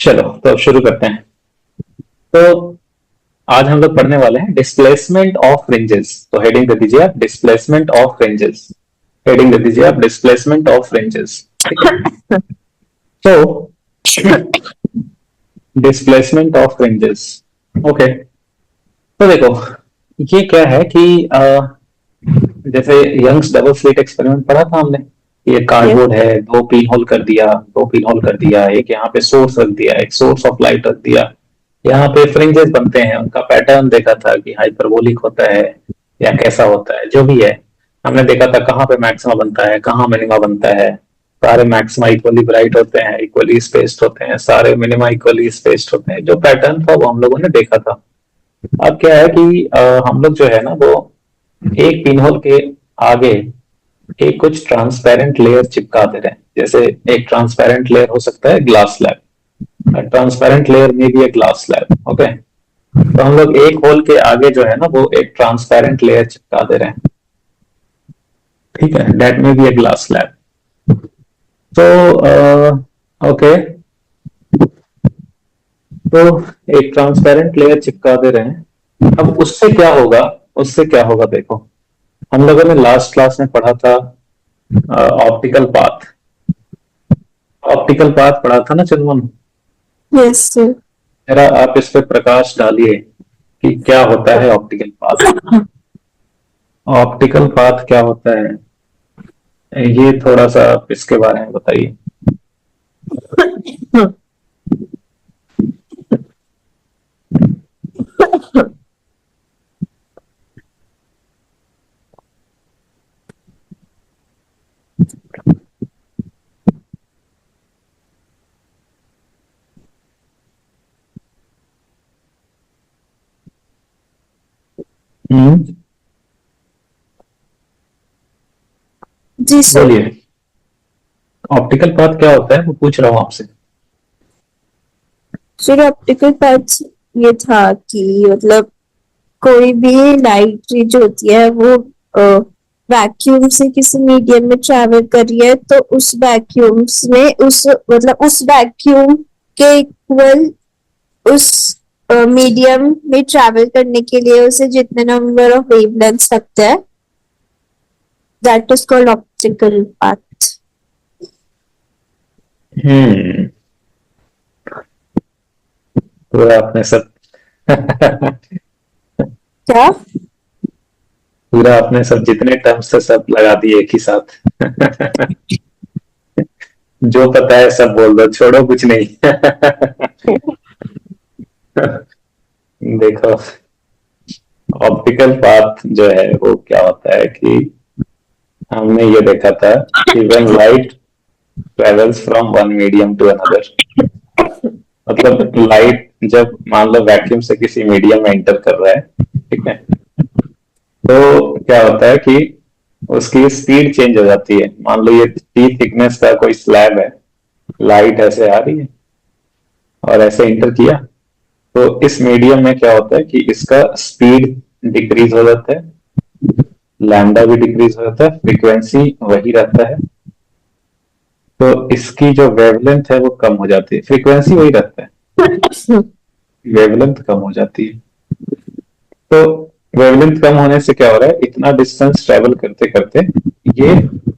चलो तो अब शुरू करते हैं। तो आज हम लोग पढ़ने वाले हैं डिस्प्लेसमेंट ऑफ फ्रिंजेस। तो हेडिंग दे दीजिए आप, डिस्प्लेसमेंट ऑफ फ्रिंजेस। हेडिंग दे दीजिए आप, डिस्प्लेसमेंट ऑफ फ्रिंजेस। ठीक है। तो डिस्प्लेसमेंट ऑफ फ्रिंजेस। ओके। तो देखो, ये क्या है कि जैसे यंग्स डबल स्लिट एक्सपेरिमेंट पढ़ा था हमने। ये यस। कार्डबोर्ड है, दो पिन होल कर दिया, दो पिन होल कर दिया, एक यहाँ पे सोर्स रख दिया, एक सोर्स ऑफ लाइट रख दिया। यहाँ पे फ्रिंजेस बनते हैं, उनका पैटर्न देखा था कि हाइपरबोलिक होता है या कैसा होता है, जो भी है। हमने देखा था कहाँ पे मैक्सिमा बनता है, कहाँ मिनिमा बनता है। सारे मैक्सिमा इक्वली ब्राइट होते हैं, इक्वली स्पेस्ड होते हैं, सारे मिनिमा इक्वली स्पेस्ड होते हैं। जो पैटर्न था वो हम लोगों ने देखा था। अब क्या है कि हम लोग जो है ना वो एक पिनहोल के आगे एक कुछ ट्रांसपेरेंट लेयर चिपका दे रहे हैं। जैसे एक ट्रांसपेरेंट लेयर हो सकता है ग्लास स्लैब, ट्रांसपेरेंट लेयर में भी एक ग्लास स्लैब। ओके। तो हम लोग एक होल के आगे जो है ना वो एक ट्रांसपेरेंट लेयर चिपका दे रहे हैं। ठीक है, दैट में भी एक ग्लास स्लैब। तो ओके, तो एक ट्रांसपेरेंट लेयर चिपका दे रहे हैं। अब उससे क्या होगा, उससे क्या होगा देखो। हम लोगों ने लास्ट क्लास में पढ़ा था ऑप्टिकल पाथ। ऑप्टिकल पाथ पढ़ा था ना चंदन। Yes sir. जरा आप इस पे प्रकाश डालिए कि क्या होता है ऑप्टिकल पाथ। ऑप्टिकल पाथ क्या होता है, ये थोड़ा सा आप इसके बारे में बताइए। हम्म, जी सर। बोलिए। ऑप्टिकल पाथ क्या होता है वो पूछ रहा हूँ आपसे। सर ऑप्टिकल पैच ये था कि मतलब कोई भी लाइट रे जो होती है वो वैक्यूम से किसी मीडियम में ट्रैवल कर रही है, तो उस वैक्यूम्स में उस मतलब उस वैक्यूम के इक्वल उस मीडियम में ट्रैवल करने के लिए उसे जितने नंबर ऑफ वेवलेंथ्स लगते हैं, that is called optical path. Hmm, पूरा आपने सब क्या? पूरा आपने सब जितने टर्म्स थे सब लगा दिए एक ही साथ। जो पता है सब बोल दो, छोड़ो कुछ नहीं। देखो, ऑप्टिकल पाथ जो है वो क्या होता है कि हमने ये देखा था कि when light travels from one medium to another, मतलब लाइट जब मान लो वैक्यूम से किसी मीडियम में एंटर कर रहा है, ठीक है, तो क्या होता है कि उसकी स्पीड चेंज हो जाती है। मान लो ये टी थिकनेस का कोई स्लैब है, लाइट ऐसे आ रही है और ऐसे एंटर किया, तो इस मीडियम में क्या होता है कि इसका स्पीड डिक्रीज हो जाता है, लैम्डा भी डिक्रीज हो जाता है, फ्रीक्वेंसी वही रहता है। तो इसकी जो वेवलेंथ है वो कम हो जाती है, फ्रीक्वेंसी वही रहता है, वेवलेंथ कम हो जाती है। तो वेवलेंथ कम होने से क्या हो रहा है, इतना डिस्टेंस ट्रेवल करते करते ये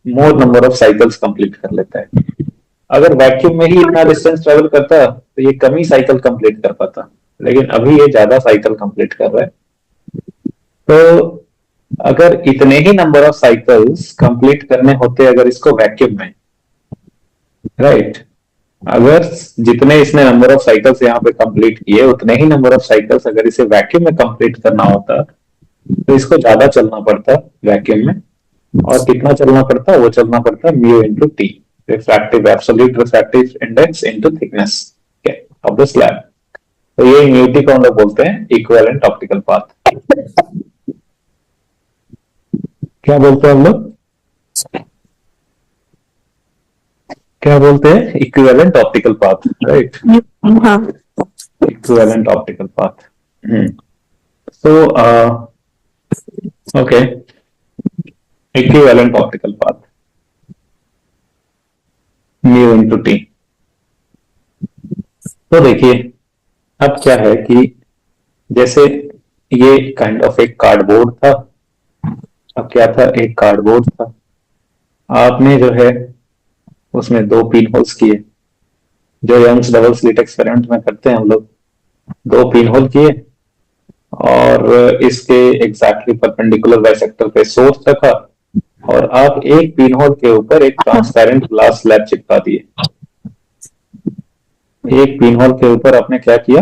मोर नंबर ऑफ साइकिल्स कंप्लीट कर लेता है। अगर वैक्यूम में ही इतना डिस्टेंस ट्रेवल करता तो ये कम ही साइकिल कंप्लीट कर पाता, लेकिन अभी ये ज्यादा साइकिल कंप्लीट कर रहा है। तो अगर इतने ही नंबर ऑफ साइकिल्स कंप्लीट करने होते अगर इसको वैक्यूम में, राइट, अगर जितने इसने नंबर ऑफ साइकिल्स यहाँ पे कंप्लीट किए उतने ही नंबर ऑफ साइकिल्स अगर इसे वैक्यूम में कंप्लीट करना होता तो इसको ज्यादा चलना पड़ता वैक्यूम में। और कितना चलना पड़ता, वो चलना पड़ता mu into T, refractive absolute refractive index into thickness of the slab. तो ये म्यू टी को हम लोग बोलते हैं इक्विवेलेंट ऑप्टिकल पाथ। क्या बोलते हैं हम लोग, क्या बोलते हैं, इक्विवेलेंट ऑप्टिकल पाथ, राइट। हाँ। Equivalent optical path. So okay, equivalent optical path mu into T. तो देखिए, अब क्या है कि जैसे ये काइंड ऑफ एक कार्डबोर्ड था। अब क्या था, एक कार्डबोर्ड था। आपने जो है उसमें दो पिन होल्स किए, जो यंग्स डबल स्लिट एक्सपेरिमेंट में करते हैं हम लोग। दो पिन होल किए और इसके एग्जैक्टली परपेंडिकुलर बाइसेक्टर पे सोर्स रखा, और आप एक पिन होल के ऊपर एक ट्रांसपेरेंट ग्लास स्लैब चिपका दिए। एक पिन होल के ऊपर आपने क्या किया,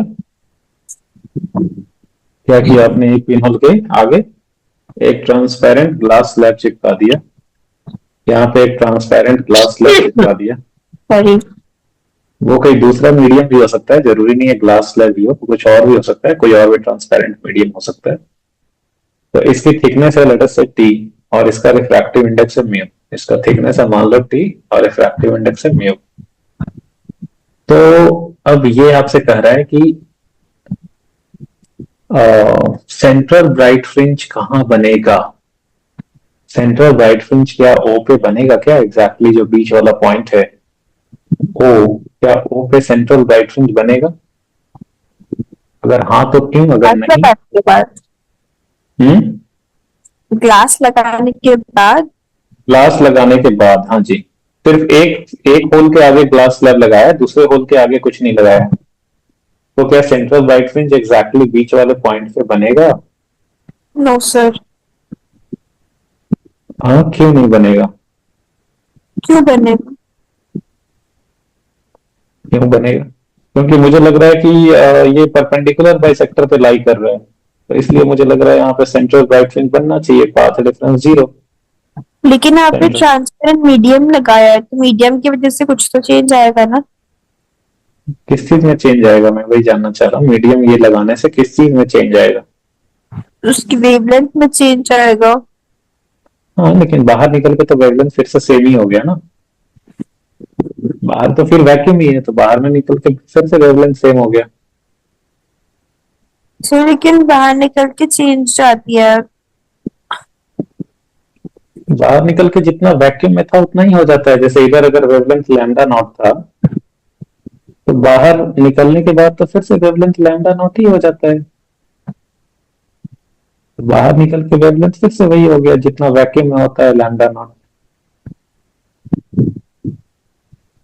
क्या किया आपने, एक पिन होल के आगे एक ट्रांसपेरेंट ग्लास स्लैब चिपका दिया। यहाँ पे एक ट्रांसपेरेंट ग्लास स्लैब चिपका दिया। सॉरी। वो कोई दूसरा मीडियम भी हो सकता है, जरूरी नहीं है ग्लास स्लैब ही हो, कुछ और भी हो सकता है, कोई और भी ट्रांसपेरेंट मीडियम हो सकता है। तो इसकी थिकनेस है लेट अस से टी, और इसका रिफ्रैक्टिव इंडेक्स है म्यू। इसका थिकनेस है मान लो टी, और रिफ्रैक्टिव इंडेक्स है म्यू। तो अब ये आपसे कह रहा है कि सेंट्रल ब्राइट फ्रिंज कहाँ बनेगा। सेंट्रल ब्राइट फ्रिंज क्या ओ पे बनेगा क्या, एग्जैक्टली जो बीच वाला पॉइंट है ओ, क्या ओ पे सेंट्रल ब्राइट फ्रिंज बनेगा? अगर हाँ तो क्यों, अगर ग्लास नहीं? लगाने के बाद, हम्म, ग्लास लगाने के बाद। ग्लास लगाने के बाद, हाँ जी। सिर्फ एक एक होल के आगे ग्लास स्लैब लगाया, दूसरे होल के आगे कुछ नहीं लगाया, तो क्या सेंट्रल ब्राइट फ्रिंज एग्जैक्टली बीच वाले पॉइंट पे बनेगा? No sir. हाँ, क्यों नहीं बनेगा? क्यों बनेगा? क्यों बनेगा? क्योंकि मुझे लग रहा है कि ये परपेंडिकुलर बाइसेक्टर पे लाई कर रहा है, तो इसलिए मुझे लग रहा है यहाँ पे सेंट्रल ब्राइट फ्रिंज बनना चाहिए, पाथ डिफरेंस जीरो। लेकिन आपने सेंट्रल ट्रांसपेरेंट मीडियम लगाया है, तो मीडियम की वजह से कुछ तो चेंज आएगा ना। किस चीज में चेंज आएगा, मैं वही जानना चाह रहा हूँ, मीडियम ये लगाने से किस चीज में चेंज आएगा? उसकी वेवलेंथ में चेंज आएगा। हाँ, लेकिन बाहर निकल के तो वेवलेंथ फिर से सेम ही हो गया ना। बाहर तो फिर वैक्यूम ही है, तो बाहर में निकल के फिर से वेवलेंथ सेम हो गया। सर लेकिन बाहर निकल के चेंज आती है। बाहर निकल के जितना वैक्यूम में था उतना ही हो जाता है। जैसे इधर अगर वेवलेंथ लैम्डा नॉट था, तो बाहर निकलने के बाद तो फिर से वेवलेंथ लैम्डा नॉट ही हो जाता है। तो बाहर निकल के वेवलेंथ फिर से वही हो गया जितना वैक्यूम में होता है, लैम्डा नॉट।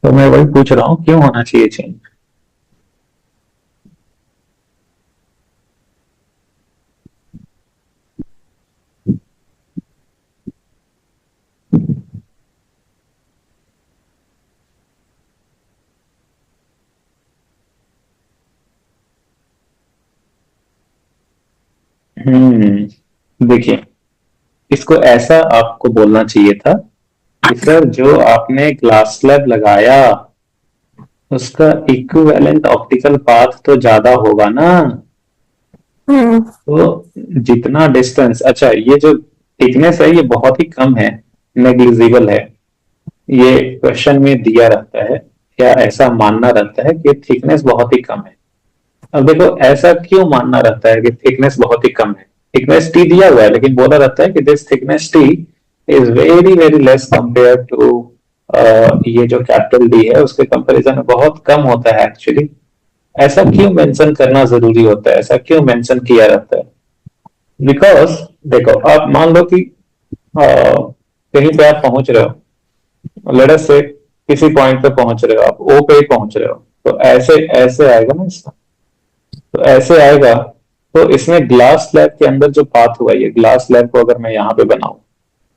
तो मैं वही पूछ रहा हूँ, क्यों होना चाहिए चेंज? देखिए, इसको ऐसा आपको बोलना चाहिए था कि सर जो आपने ग्लास स्लैब लगाया उसका इक्विवेलेंट ऑप्टिकल पाथ तो ज्यादा होगा ना। हम्म। तो जितना डिस्टेंस, अच्छा ये जो थिकनेस है ये बहुत ही कम है, नेग्लिजिबल है। ये क्वेश्चन में दिया रहता है, या ऐसा मानना रहता है कि थिकनेस बहुत ही कम है। अब देखो, ऐसा क्यों मानना रहता है कि थिकनेस बहुत ही कम है? थिकनेस टी दिया हुआ है, लेकिन बोला रहता है कि this thickness t is very very less compare to, ये जो कैपिटल डी है उसके कंपैरिजन में बहुत कम होता है एक्चुअली। ऐसा क्यों मेंशन करना जरूरी होता है, ऐसा क्यों मेंशन किया रहता है? बिकॉज देखो, आप मान लो कि कहीं पे आप पहुंच रहे हो, लेट अस से किसी पॉइंट पे पहुंच रहे हो, आप ओ पे ही पहुंच रहे हो, तो ऐसे ऐसे आएगा ना इसका, तो ऐसे आएगा। तो इसमें ग्लास स्लैब के अंदर जो पाथ हुआ, ये ग्लास स्लैब को अगर मैं यहाँ पे बनाऊं,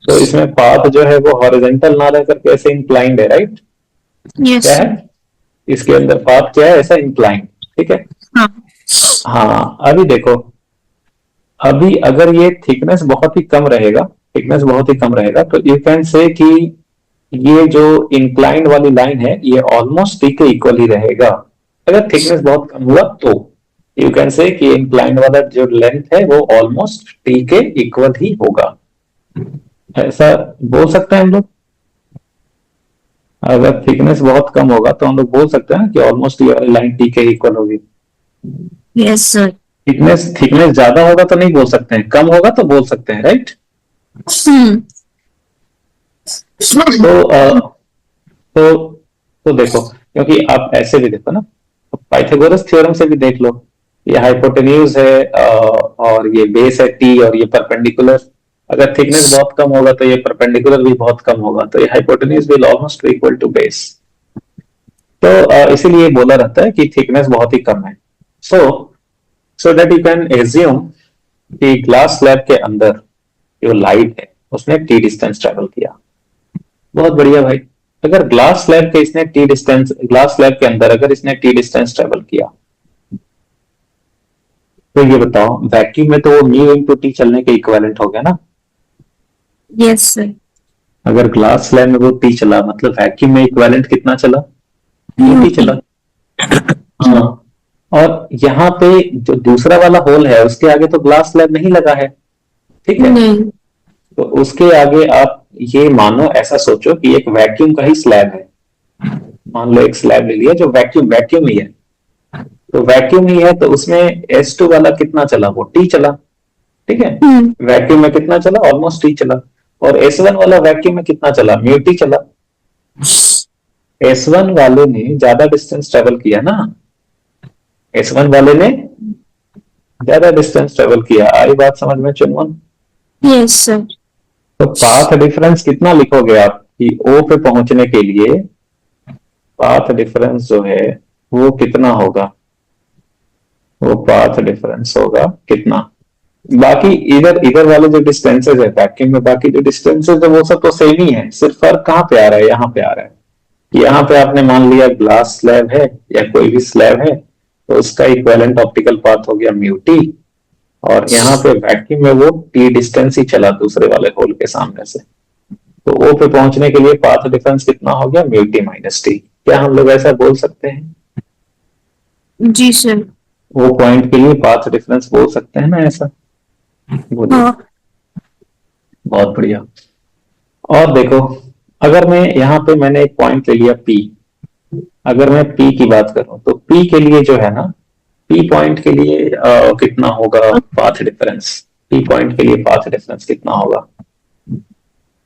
तो इसमें पाथ जो है वो हॉरिजेंटल ना रह करके ऐसे इंक्लाइंड है, राइट? यस क्या है सर। इसके अंदर पाथ, क्या है, ऐसा इंक्लाइंड। ठीक है। हाँ। हाँ, अभी देखो, अभी अगर ये थिकनेस बहुत ही कम रहेगा, थिकनेस बहुत ही कम रहेगा, तो यू कैन से कि ये जो इंक्लाइंड वाली लाइन है ये ऑलमोस्ट टी के इक्वल ही रहेगा। अगर थिकनेस बहुत कम हुआ तो यू कैन से कि इंक्लाइंड वाला जो लेंथ है वो ऑलमोस्ट टी के इक्वल ही होगा। ऐसा बोल सकते हैं हम लोग। अगर थिकनेस बहुत कम होगा तो हम लोग बोल सकते हैं कि ऑलमोस्ट ये वाली लाइन टी के इक्वल होगी। Yes sir. थिकनेस थिकनेस ज्यादा होगा तो नहीं बोल सकते हैं, कम होगा तो बोल सकते हैं, राइट? हम्म। तो तो देखो, क्योंकि आप ऐसे भी देखो ना, पाइथागोरस थ्योरम से भी देख लो, ये हाइपोटेन्यूज है और ये बेस है टी और ये परपेंडिकुलर, अगर थिकनेस बहुत कम होगा तो ये परपेंडिकुलर भी बहुत कम होगा, तो ये hypotenuse will almost equal to base. तो इसीलिए बोला रहता है कि थिकनेस बहुत ही कम है। So that you can assume कि ग्लास स्लैब के अंदर जो लाइट है उसने टी डिस्टेंस ट्रेवल किया। बहुत बढ़िया भाई। अगर ग्लास स्लैब के इसने टी डिस्टेंस, ग्लास स्लैब के अंदर अगर इसने टी डिस्टेंस ट्रेवल किया, तो ये बताओ वैक्यूम में तो वो म्यू इंटू टी चलने के इक्विवेलेंट हो गया ना। Yes sir. अगर ग्लास स्लैब में वो टी चला, मतलब वैक्यूम में इक्विवेलेंट कितना चला, म्यू टी चला। हाँ, और यहाँ पे जो दूसरा वाला होल है उसके आगे तो ग्लास स्लैब नहीं लगा है, ठीक है। नहीं। तो उसके आगे आप ये मानो, ऐसा सोचो कि एक वैक्यूम का ही स्लैब है। मान लो एक स्लैब ले लिया जो वैक्यूम वैक्यूम ही है, तो वैक्यूम ही है तो उसमें S2 वाला कितना चला, वो टी चला, ठीक है। वैक्यूम में कितना चला, ऑलमोस्ट टी चला। और S1 वाला वैक्यूम में कितना चला, म्यू टी चला। S1 वाले ने ज्यादा डिस्टेंस ट्रेवल किया ना, S1 वाले ने ज्यादा डिस्टेंस ट्रेवल किया। आई बात समझ में चुनवन? Yes sir. तो पाथ डिफरेंस कितना लिखोगे आप कि O पे पहुंचने के लिए पाथ डिफरेंस जो है वो कितना होगा, वो पाथ डिफरेंस होगा कितना। बाकी इधर इधर वाले जो डिस्टेंसेस है वैक्यूम में, बाकी जो डिस्टेंसेस है वो सब तो सेम ही है, सिर्फ फर्क कहाँ पे आ रहा है, यहाँ पे आ रहा है कि यहाँ पे आपने मान लिया ग्लास स्लैब है या कोई भी स्लैब है, तो उसका इक्विवेलेंट ऑप्टिकल पाथ हो गया म्यू टी, और यहाँ पे वैक्यूम में वो टी डिस्टेंस ही चला दूसरे वाले होल के सामने से, तो ओ पे पहुंचने के लिए पाथ डिफरेंस कितना हो गया, म्यू टी माइनस टी। क्या हम लोग ऐसा बोल सकते हैं? जी सर। वो पॉइंट के लिए पाथ डिफरेंस बोल सकते हैं ना ऐसा? बोलिए। हाँ। बहुत बढ़िया। और देखो, अगर मैं यहाँ पे मैंने एक पॉइंट ले लिया P, अगर मैं P की बात करूं तो P के लिए जो है ना, P पॉइंट के लिए कितना होगा पाथ डिफरेंस, P पॉइंट के लिए पाथ डिफरेंस कितना होगा।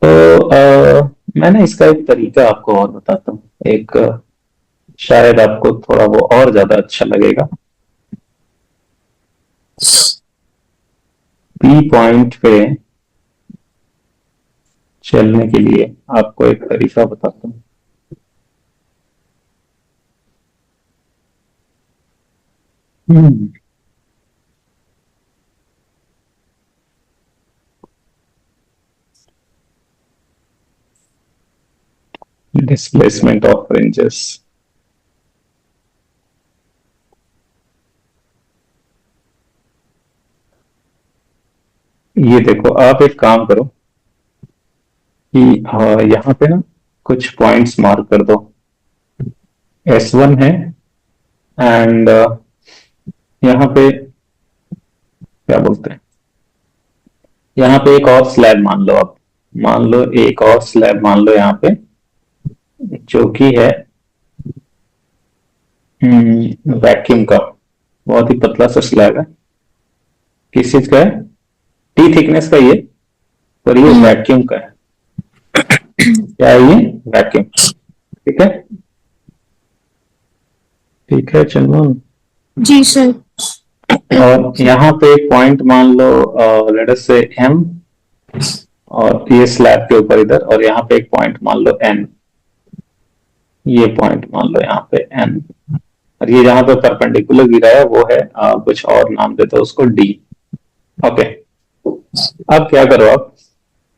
तो मैं ना इसका एक तरीका आपको और बताता हूँ, एक शायद आपको थोड़ा वो और ज्यादा अच्छा लगेगा। P पॉइंट पे चलने के लिए आपको एक तरीका बताता हूँ। Displacement of fringes. ये देखो, आप एक काम करो कि यहाँ पे ना कुछ पॉइंट्स मार्क कर दो। S1 है एंड यहाँ पे क्या बोलते हैं, यहाँ पे एक और स्लैब मान लो आप, मान लो एक और स्लैब मान लो यहाँ पे, जो कि है वैक्यूम का, बहुत ही पतला सा स्लैब है। किस चीज का है, टी थिकनेस का ये, पर ये वैक्यूम का है। क्या है ये, वैक्यूम, ठीक है। ठीक है चंदन। जी सर। और यहाँ पे एक पॉइंट मान लो लेट अस से M, और ये स्लैब के ऊपर इधर, और यहाँ पे एक पॉइंट मान लो N, ये पॉइंट मान लो यहाँ पे N, और ये जहां पे परपेंडिकुलर गिरा है वो है कुछ और नाम देते हैं उसको D। ओके, अब क्या करो आप,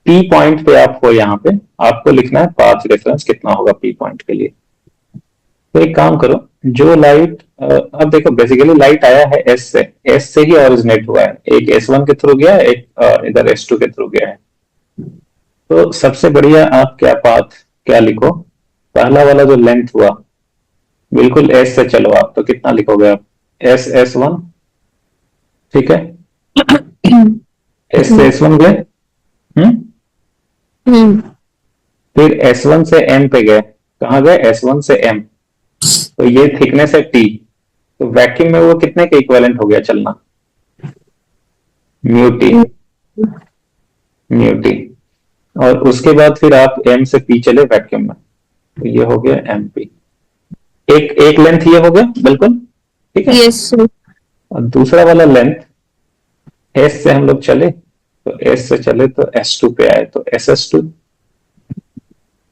P पॉइंट पे आपको यहाँ पे आपको लिखना है पाथ डिफरेंस कितना होगा P पॉइंट के लिए। तो एक काम करो, जो लाइट अब देखो बेसिकली लाइट आया है S से ही ओरिजिनेट हुआ है, एक S1 के थ्रू गया, एक इधर S2 के थ्रू गया है। तो सबसे बढ़िया आप क्या पाथ क्या लिखो, पहला वाला जो लेंथ हुआ बिल्कुल S से चलो आप, तो कितना लिखोगे आप, S1, ठीक है। S से S1 गए, फिर S1 से M पे गए, कहाँ गए, S1 से M, तो ये थिकनेस है T, तो वैक्यूम में वो कितने के इक्विवेलेंट हो गया चलना, म्यू टी, म्यू टी। और उसके बाद फिर आप M से P चले वैक्यूम में, तो ये हो गया MP। एक एक लेंथ ये हो गया बिल्कुल, ठीक है। Yes sir. और दूसरा वाला लेंथ, एस से हम लोग चले तो एस से चले तो S2 पे आए तो SS2,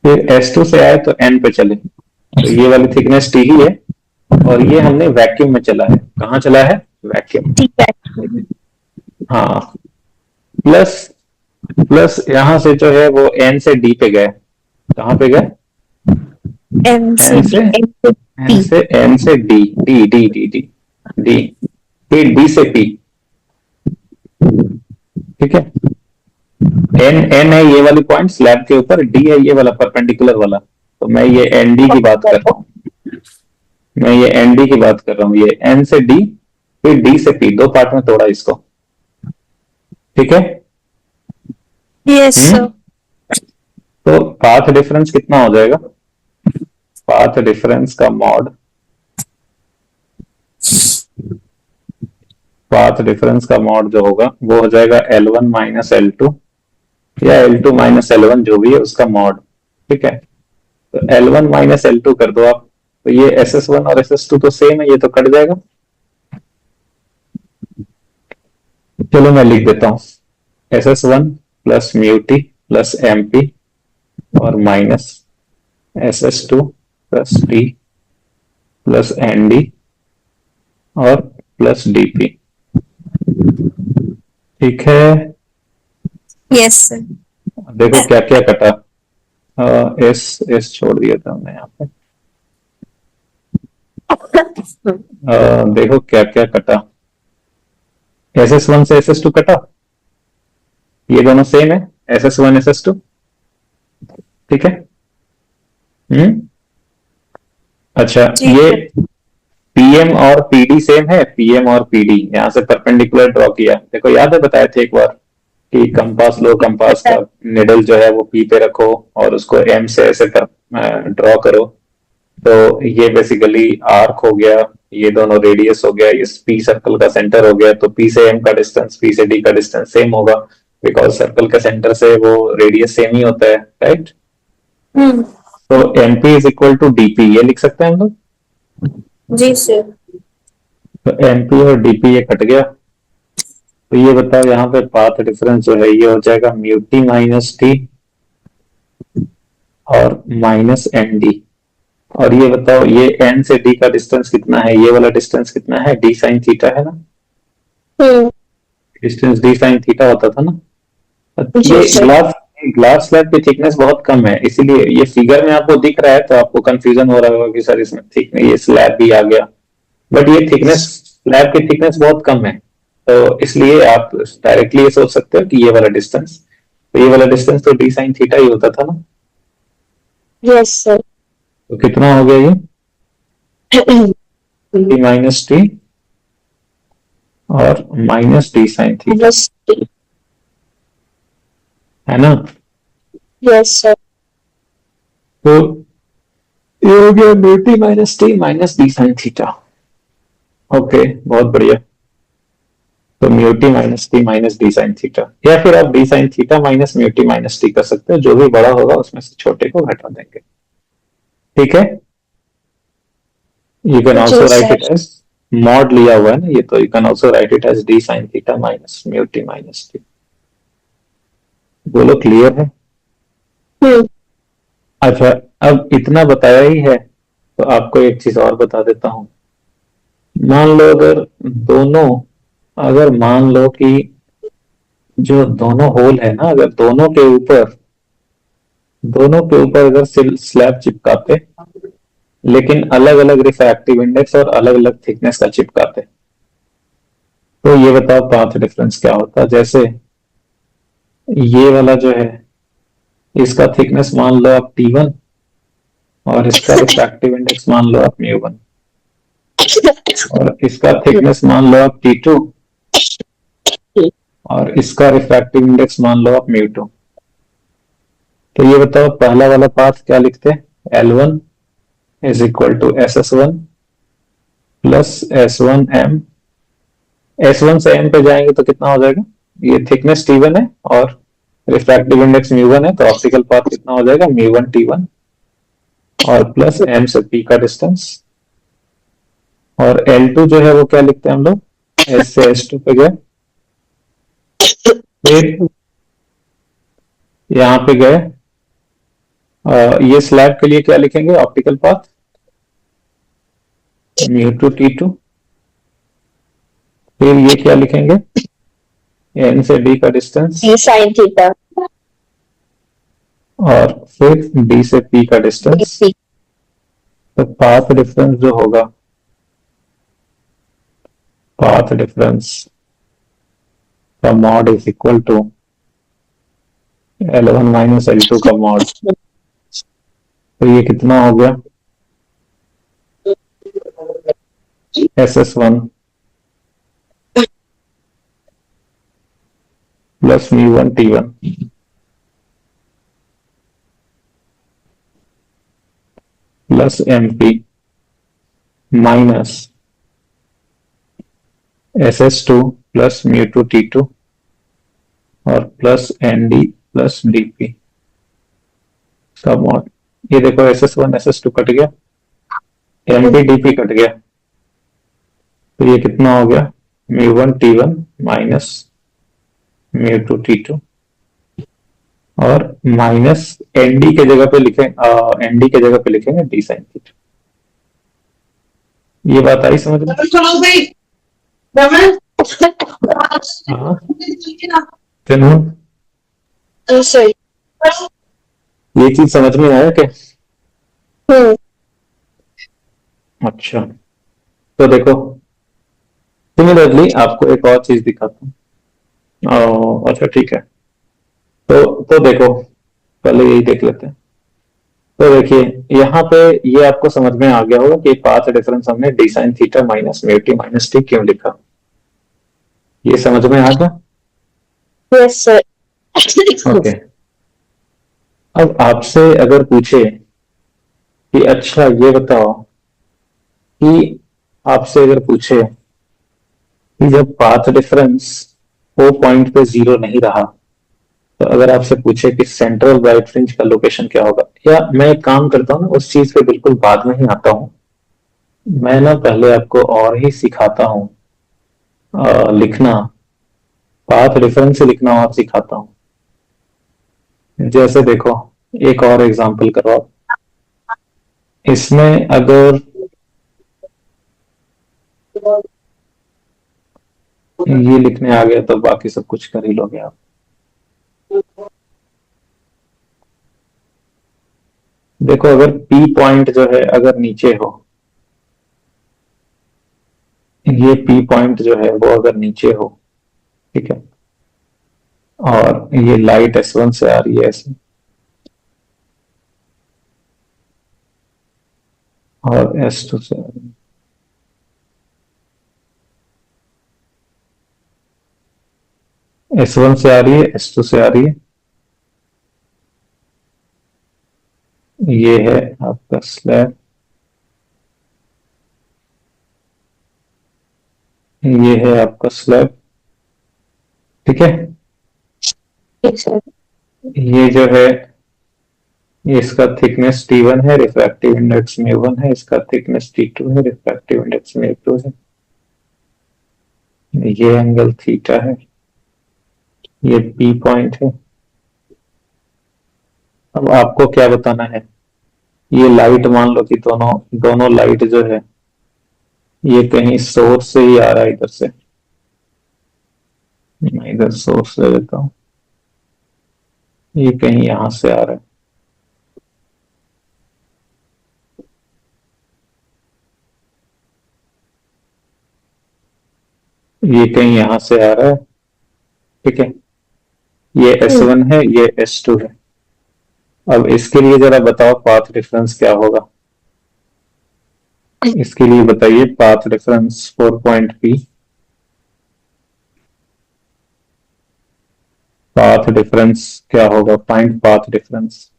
फिर S2 से आए तो N पे चले तो ये वाली थिकनेस T ही है, और ये हमने वैक्यूम में चला है। कहाँ चला है? वैक्यूम। ठीक है। हाँ, प्लस प्लस यहाँ से जो है वो N से D पे गए। कहाँ पे गए? एम से N डी, से एम से N पी। से N से D, D D D D D, फिर D से P। ठीक है। एन एन है ये वाली पॉइंट स्लैब के ऊपर, डी है ये वाला परपेंडिकुलर वाला, तो मैं ये एन डी की बात कर रहा हूँ। मैं ये एन डी की बात कर रहा हूँ, ये एन से डी फिर डी से पी, दो पार्ट में तोड़ा इसको। ठीक है। Yes sir. तो पाथ डिफरेंस कितना हो जाएगा? पाथ डिफरेंस का मॉड, पाथ डिफरेंस का मॉड जो होगा वो हो जाएगा L1 माइनस L2 या L2 माइनस L1, जो भी है उसका मॉड। ठीक है। तो L1 माइनस L2 कर दो आप, तो ये SS1 और SS2 तो सेम है, ये तो कट जाएगा। चलो मैं लिख देता हूं, SS1 plus mu T plus MP और minus SS2 plus T plus ND और प्लस DP। ठीक है। Yes sir. देखो क्या क्या कटा, एस एस छोड़ दिया था हमने यहाँ पे। देखो क्या क्या कटा, SS1 से SS2 कटा, ये दोनों सेम है, SS1 SS2। ठीक है। अच्छा, जी ये सर। PM और PD सेम है, PM और PD यहाँ से परपेंडिकुलर ड्रॉ किया। देखो याद है, बताए थे एक बार कि कंपास लो, कंपास का निडल जो है वो P पे रखो और उसको M से ऐसे ड्रॉ करो, तो ये बेसिकली आर्क हो गया, ये दोनों रेडियस हो गया, इस P सर्कल का सेंटर हो गया, तो P से M का डिस्टेंस, P से D का डिस्टेंस सेम होगा, बिकॉज सर्कल के सेंटर से वो रेडियस सेम ही होता है, राइट। तो MP is equal to DP, ये लिख सकते हैं हम लोग। जी सर। तो MP और DP ये कट गया, तो ये बताओ यहाँ पे पाथ डिफरेंस जो है ये हो जाएगा म्यू टी माइनस टी और माइनस ND। और ये बताओ ये N से D का डिस्टेंस कितना है, ये वाला डिस्टेंस कितना है? D साइन थीटा है ना, डिस्टेंस D साइन थीटा होता था ना। ये ग्लास ग्लास स्लैब की थिकनेस बहुत कम है, इसीलिए ये फिगर में आपको दिख रहा है तो आपको कंफ्यूजन हो रहा होगा कि सर इसमें थिकनेस, ये स्लैब भी आ गया, बट ये थिकनेस, स्लैब की थिकनेस बहुत कम है, तो इसलिए आप डायरेक्टली ये सोच सकते हो कि ये वाला डिस्टेंस, तो ये वाला डिस्टेंस तो D साइन थीटा ही होता था ना। Yes sir. तो कितना हो गया ये? T माइनस टी और माइनस D साइन थीटा, है ना। Yes sir. तो ये हो गया mu t minus T minus D sine theta. Okay, बहुत बढ़िया। तो mu t minus T minus D sine theta, या फिर आप D sine theta minus mu t minus T कर सकते हो, जो भी बड़ा होगा उसमें से छोटे को घटा देंगे। ठीक है। You can also write it as mod, लिया हुआ है ना ये, तो you can also write it as D sine theta minus mu t minus t. बोलो क्लियर है? अच्छा, अब इतना बताया ही है तो आपको एक चीज और बता देता हूं। मान लो अगर मान लो कि जो दोनों होल है ना, अगर दोनों के ऊपर अगर स्लैब चिपकाते, लेकिन अलग अलग रिफ्रैक्टिव इंडेक्स और अलग अलग थिकनेस का चिपकाते, तो ये बताओ पाथ डिफरेंस क्या होता। जैसे ये वाला जो है इसका थिकनेस मान लो आप T1 और इसका रिफ्रैक्टिव इंडेक्स मान लो आप μ1, और इसका थिकनेस मान लो आप T2 और इसका रिफ्रैक्टिव इंडेक्स मान लो आप μ2। तो ये बताओ पहला वाला पाथ क्या लिखते हैं? L1 is equal to SS1 plus S1M। S1 से M पे जाएंगे तो कितना हो जाएगा? ये थिकनेस T1 है और रिफ्रैक्टिव इंडेक्स μ1 है, तो ऑप्टिकल पाथ कितना हो जाएगा? μ1 T1 और प्लस M से P का डिस्टेंस और L2 जो है वो क्या लिखते हैं हम लोग, S से S2 पे गए, फिर यहाँ पे गए, ये स्लैब के लिए क्या लिखेंगे, ऑप्टिकल पाथ μ2 T2, फिर ये क्या लिखेंगे, N से D का डिस्टेंस, D sin थीटा, और फिर D से P का डिस्टेंस। तो पाथ डिफरेंस जो होगा, पाथ डिफरेंस का mod is equal to L1 minus L2 का मॉड। तो ये कितना हो गया, SS1 plus μ1 T1 plus MP minus SS2 plus μ2 T2 और प्लस ND प्लस DP का मॉड। ये देखो SS1 SS2 कट गया, MP DP कट गया, तो ये कितना हो गया, μ1 T1 माइनस μ2 T2 और माइनस ND के जगह पे लिखें, ND के जगह पे लिखेंगे D sin थीटा। ये बात आई समझ में? हाँ ये चीज समझ में आया क्या? अच्छा, तो देखो सिमिलरली आपको एक और चीज दिखाता हूँ। अच्छा ठीक है, तो देखो पहले यही देख लेते हैं। तो देखिए यहाँ पे ये आपको समझ में आ गया होगा कि पाथ डिफरेंस हमने D sine theta minus mu t minus T क्यों लिखा, ये समझ में आ गया? Yes sir. ओके, अब आपसे अगर पूछे कि अच्छा ये बताओ कि आपसे अगर पूछे कि जब पाथ डिफरेंस ओ पॉइंट पे जीरो नहीं रहा, तो अगर आपसे पूछे कि सेंट्रल ब्राइट फ्रिंज का लोकेशन क्या होगा, या मैं एक काम करता हूँ ना, उस चीज पे बिल्कुल बाद में ही आता हूँ। मैं ना पहले आपको और ही सिखाता हूँ लिखना, पाथ डिफरेंस से लिखना और सिखाता हूँ। जैसे देखो एक और एग्जांपल करो आप, इसमें अगर ये लिखने आ गया तो बाकी सब कुछ कर ही लोगे आप। देखो अगर P पॉइंट जो है अगर नीचे हो, ये P पॉइंट जो है वो अगर नीचे हो, ठीक है, और ये लाइट S1 से आ रही है ऐसे, और S2 से आ रही है, S1 से आ रही है, S2 से आ रही है, ये है आपका स्लैब, ये है आपका स्लैब, ठीक है। ये जो है इसका थिकनेस T1 है, रिफ्रैक्टिव इंडेक्स μ1 है, इसका थिकनेस T2 है, रिफ्रैक्टिव इंडेक्स μ2 है, ये एंगल थीटा है, ये P पॉइंट है। अब आपको क्या बताना है, ये लाइट मान लो कि दोनों दोनों लाइट जो है ये कहीं सोर्स से ही आ रहा है, इधर से, मैं इधर सोर्स ले लेता हूँ, ये कहीं यहां से आ रहा है, ये कहीं यहां से आ रहा है, ठीक है, ये S1 है, ये S2 है। अब इसके लिए जरा बताओ पाथ डिफरेंस क्या होगा, इसके लिए बताइए path difference 4 point P, path difference क्या होगा, फाइंड पाथ डिफरेंस।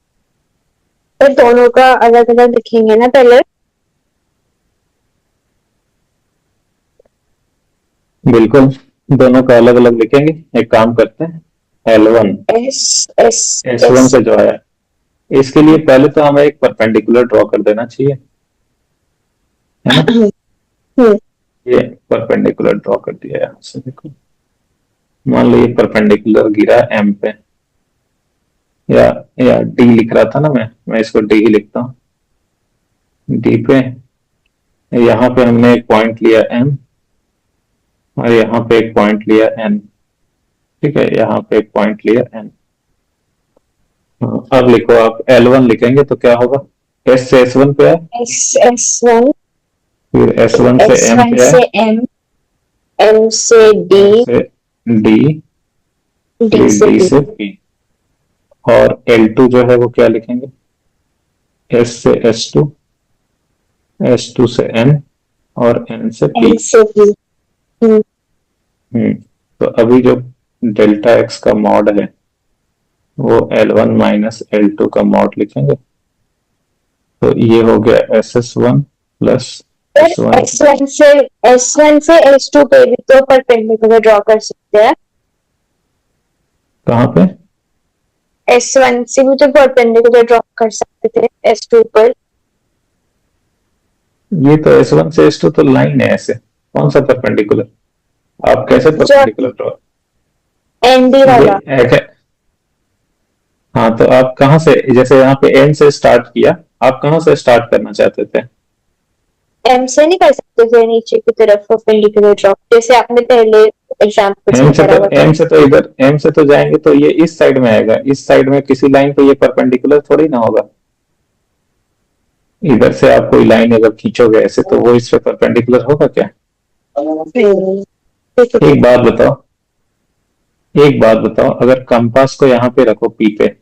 तो दोनों का अलग अलग लिखेंगे ना पहले? बिल्कुल, दोनों का अलग अलग लिखेंगे। एक काम करते हैं, L1 S1 से जो है, इसके लिए पहले तो हमें एक परपेंडिकुलर ड्रॉ कर देना चाहिए, है ना। ये परपेंडिकुलर ड्रॉ कर दिया यहाँ से। देखो मान लो ये परपेंडिकुलर गिरा एम पे, या डी लिख रहा था ना मैं इसको डी ही लिखता हूँ। डी पे यहाँ पे हमने एक पॉइंट लिया एम, और यहाँ पे एक पॉइंट लिया एन। ठीक है, यहाँ पे एक पॉइंट लिया एन। अब लिखो आप L1 लिखेंगे तो क्या होगा, S से S1 पे है, S1, फिर S1 से M S1 पे है, से M, M से D, M से D, D फिर से D P, से P। और L2 जो है वो क्या लिखेंगे, S से S2, S2 से N, और N से P। N से P। तो अभी जो डेल्टा एक्स का मॉड है वो L1 माइनस L2 का मॉड लिखेंगे। तो ये हो गया SS1 प्लस S1। S1 से S2 पे भी तो परपेंडिकुलर ड्रॉ कर सकते हैं। कहाँ पे, S1 से भी तो परपेंडिकुलर ड्रॉ कर सकते थे S2 पर। ये तो S1 से S2 तो लाइन है, ऐसे कौन सा परपेंडिकुलर, आप कैसे परपेंडिकुलर ड्रॉ, ND वाला। ये हाँ तो आप कहाँ से, जैसे यहाँ पे N से स्टार्ट किया, आप कहाँ से स्टार्ट करना चाहते थे, M से नहीं कर सकते थे नीचे की तरफ परपेंडिकुलर ड्रॉ, जैसे आपने पहले एग्जांपल्स एम में से करा तो हुआ था। एम से तो इधर, एम से तो जाएंगे तो ये इस साइड में आएगा, इस साइड में किसी लाइन पे ये परपेंडिकुलर थोड़ी ना होगा। इधर से आप कोई लाइन अगर खींचोगे ऐसे तो वो इस पे परपेंडिकुलर होगा क्या। एक बात बताओ, एक बात बताओ, अगर कंपास को यहाँ पे रखो P पे,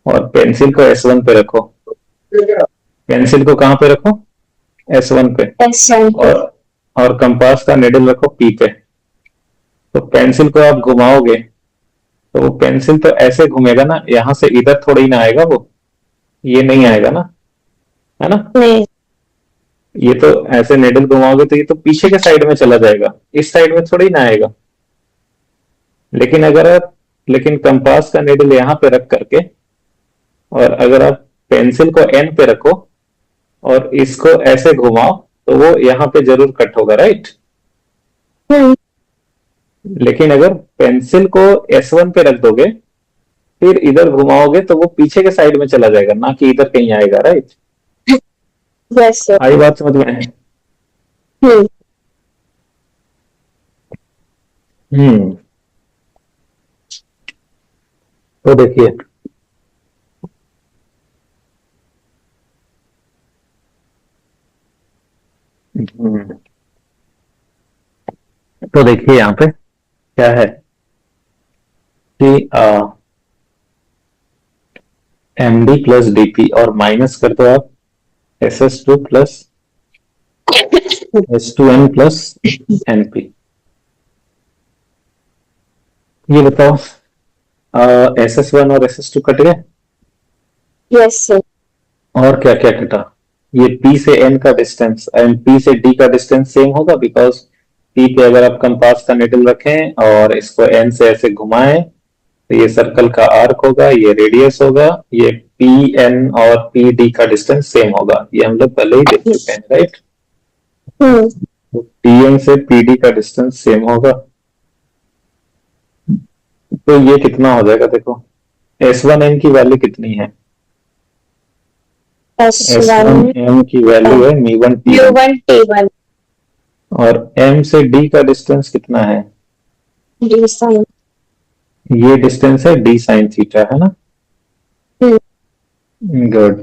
और पेंसिल को S1 पे रखो, पेंसिल को कहाँ पे रखो, S1 पे, और कंपास का निडल रखो P पे, तो पेंसिल को आप घुमाओगे तो वो पेंसिल तो ऐसे घूमेगा ना, यहाँ से इधर थोड़ी ना आएगा वो, ये नहीं आएगा ना, है ना। नहीं। ये तो ऐसे निडल घुमाओगे तो ये तो पीछे के साइड में चला जाएगा, इस साइड में थोड़ी ना आएगा। लेकिन अगर आप, लेकिन कंपास का निडल यहाँ पे रख करके, और अगर आप पेंसिल को एन पे रखो और इसको ऐसे घुमाओ तो वो यहाँ पे जरूर कट होगा, राइट। लेकिन अगर पेंसिल को S1 पे रख दोगे फिर इधर घुमाओगे तो वो पीछे के साइड में चला जाएगा, ना कि इधर कहीं आएगा, राइट। Yes sir. आई बात समझ में। हम्म तो देखिए, तो देखिए यहाँ पे क्या है कि एम डी प्लस डीपी, और माइनस कर दो आप SS2 plus S2N plus NP। ये बताओ SS1 और SS2 कट गए, यस सर। और क्या क्या कटा, ये P से N का डिस्टेंस एंड P से D का डिस्टेंस सेम होगा, बिकॉज P पे अगर आप कंपास का निडल रखें और इसको N से ऐसे घुमाएं तो ये सर्कल का आर्क होगा, ये रेडियस होगा, ये PN और PD का डिस्टेंस सेम होगा, ये हम लोग पहले ही देख चुके हैं, राइट। तो PN से PD का डिस्टेंस सेम होगा, तो ये कितना हो जाएगा, देखो S1N की वैल्यू कितनी है, S1M की वैल्यू है μ1T1, और M से D का डिस्टेंस कितना है, D sin। ये डिस्टेंस है D sin थीटा, है ना। गुड,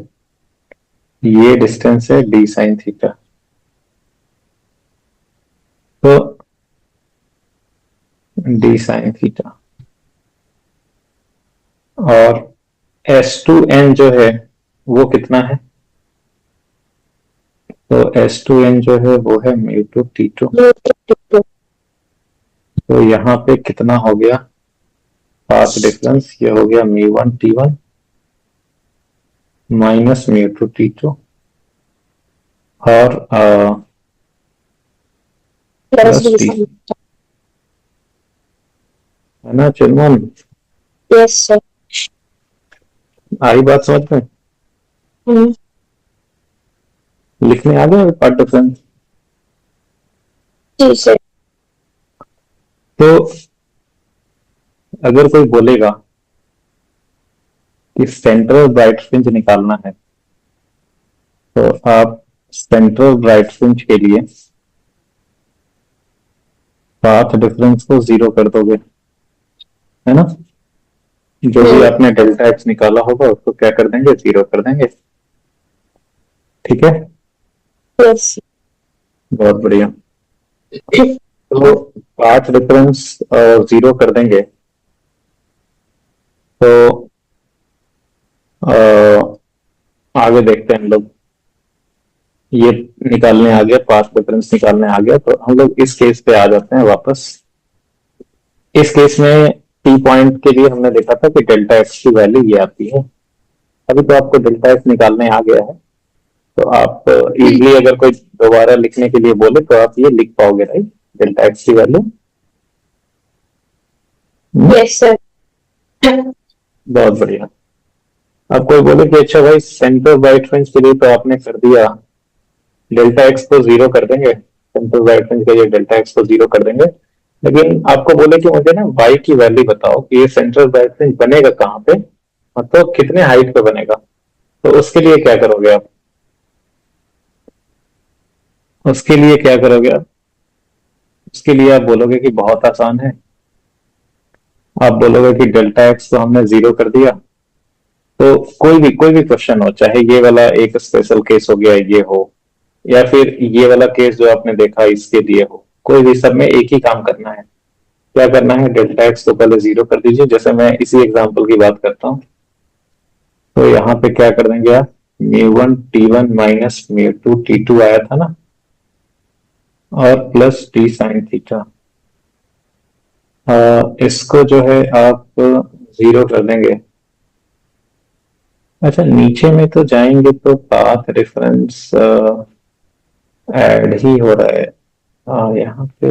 ये डिस्टेंस है D sin थीटा। तो D sin थीटा, और S2N जो है वो कितना है, तो S2N जो है वो है μ2T2। तो यहाँ पे कितना हो गया पाथ डिफरेंस, ये हो गया μ1T1 माइनस μ2T2, और प्लस T, है ना चिन्मन। Yes sir. आई बात समझ में, लिखने आ गया पार्ट डिफरेंस। जी सर। तो अगर कोई बोलेगा कि सेंट्रल ब्राइट फ्रिंज निकालना है, तो आप सेंट्रल ब्राइट फ्रिंज के लिए पाथ डिफरेंस को 0 कर दोगे, है ना। जो भी आपने डेल्टा एक्स निकाला होगा उसको क्या कर देंगे, 0 कर देंगे। ठीक है, यस। बहुत बढ़िया। तो पाथ डिफरेंस 0 कर देंगे, तो आगे देखते हैं हम लोग। ये निकालने आ गया, पाथ डिफरेंस निकालने आ गया, तो हम लोग इस केस पे आ जाते हैं वापस। इस केस में टी पॉइंट के लिए हमने देखा था कि डेल्टा एक्स की वैल्यू ये आती है। अभी तो आपको डेल्टा एक्स निकालने आ गया है, तो आप इजीली अगर कोई दोबारा लिखने के लिए बोले तो आप ये लिख पाओगे, राइट, डेल्टा एक्स की वैल्यू। Yes sir. बहुत बढ़िया। अब कोई बोले कि अच्छा भाई सेंटर ब्राइट फ्रिंज के लिए तो आपने कर दिया, डेल्टा एक्स को 0 कर देंगे, सेंटर ब्राइट फ्रिंज के लिए डेल्टा एक्स को 0 कर देंगे, लेकिन आपको बोले कि मुझे ना वाई की वैल्यू बताओ कि ये सेंट्रल ब्राइट फ्रिंज बनेगा कहाँ पे, मतलब कितने हाइट पे बनेगा। तो उसके लिए क्या करोगे आप, उसके लिए क्या करोगे आप, उसके लिए आप बोलोगे कि बहुत आसान है। आप बोलोगे कि डेल्टा एक्स तो हमने 0 कर दिया, तो कोई भी क्वेश्चन हो, चाहे ये वाला एक स्पेशल केस हो गया ये हो, या फिर ये वाला केस जो आपने देखा इसके लिए हो, कोई भी, सब में एक ही काम करना है। क्या करना है, डेल्टा एक्स को पहले 0 कर दीजिए। जैसे मैं इसी एग्जांपल की बात करता हूँ, तो यहाँ पे क्या कर देंगे आप, म्यू1 टी1 माइनस म्यू2 टी2 आया था ना, और प्लस टी साइन थीटा। इसको जो है आप 0 कर देंगे। अच्छा, नीचे में तो जाएंगे तो पाथ रेफरेंस ऐड ही हो रहा है, यहाँ पे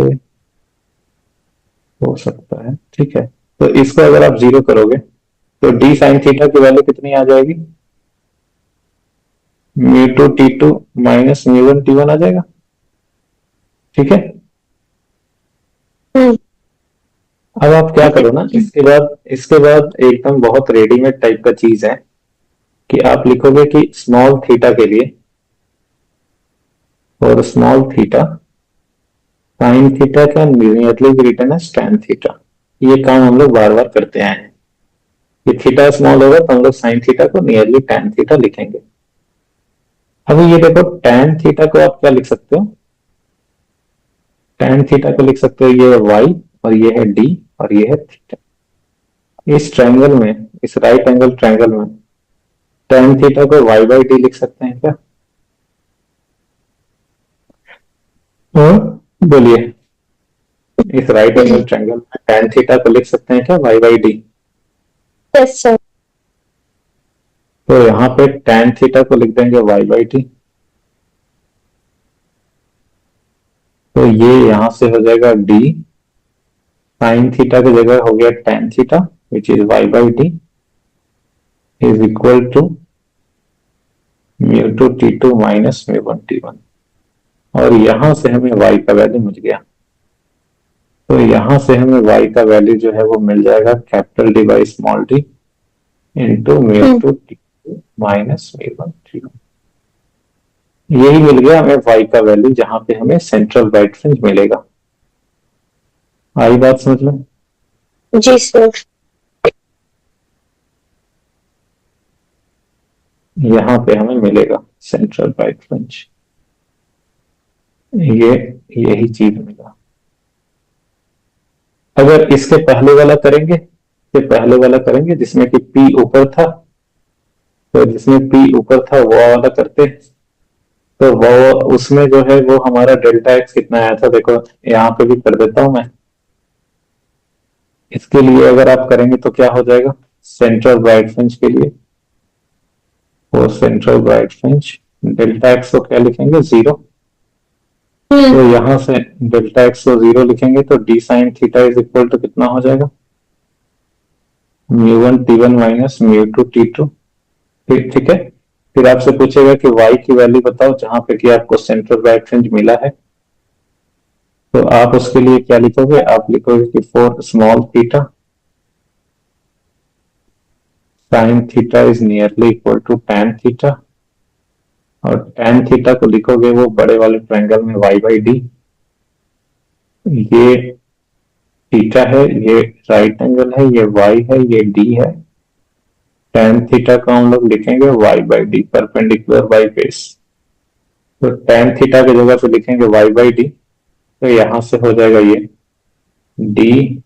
हो सकता है, ठीक है। तो इसको अगर आप 0 करोगे तो डी साइन थीटा की वैल्यू कितनी आ जाएगी, म्यू2 टी2 माइनस म्यू1 टी1 आ जाएगा। ठीक है, अब आप क्या करो ना, इसके बाद एकदम बहुत रेडीमेड टाइप का चीज है कि आप लिखोगे कि स्मॉल थीटा के लिए, और small theta sine theta can nearly be written as tan theta. ये काम हम लोग बार बार करते आए हैं कि थीटा स्मॉल होगा तो हम लोग साइन थीटा को नियरली tan थीटा लिखेंगे। अभी ये देखो, tan थीटा को आप क्या लिख सकते हो, tan थीटा को लिख सकते हो ये है y, और ये है d, और ये है थीटा। इस ट्रायंगल में, इस राइट एंगल ट्रायंगल में tan थीटा को y बाई डी लिख सकते हैं क्या, बोलिए। इस राइट एंगल ट्रायंगल में tan थीटा को लिख सकते हैं क्या, y by D. Yes sir. तो यहाँ पे tan थीटा को लिख देंगे y बाई डी, तो ये यहां से हो जाएगा d साइन थीटा की जगह हो गया tan theta which is y by D is equal to mu two T two minus mu one T one, और यहां से हमें y का वैल्यू मिल गया। तो यहां से हमें y का वैल्यू जो है वो मिल जाएगा capital D by small D into mu two T two minus mu one T one. यही मिल गया हमें y का वैल्यू, जहां पे हमें सेंट्रल ब्राइट फ्रिंज मिलेगा। आई बात समझ में? जी सर। यहाँ पे हमें मिलेगा सेंट्रल ब्राइट फ्रिंज, ये यही चीज मिला। अगर इसके पहले वाला करेंगे, इसके पहले वाला करेंगे जिसमें कि P ऊपर था, तो जिसमें P ऊपर था वो वाला करते, तो वो उसमें जो है वो हमारा डेल्टा एक्स कितना आया था, देखो यहाँ पे भी कर देता हूं मैं। इसके लिए अगर आप करेंगे तो क्या हो जाएगा, सेंट्रल ब्राइट फ्रिंज के लिए, वो central bright fringe delta x को क्या लिखेंगे, 0। तो यहां से डेल्टा एक्स को 0 लिखेंगे तो D sine theta is equal to कितना हो जाएगा, म्यू1 टी1 माइनस म्यू2 टी2। ठीक है, फिर आपसे पूछेगा कि y की वैल्यू बताओ जहां पे कि आपको सेंट्रल ब्राइट फ्रिंज मिला है। तो आप उसके लिए क्या लिखोगे, आप लिखोगे कि for small theta sine theta is nearly equal to tan theta, और tan थीटा को लिखोगे वो बड़े वाले ट्रायंगल में y बाई डी। ये थीटा है, ये राइट एंगल है, ये y है, ये d है। tan थीटा को हम लोग लिखेंगे y by D, perpendicular by base. तो tan थीटा की जगह पे लिखेंगे y बाई डी, तो यहां से हो जाएगा ये d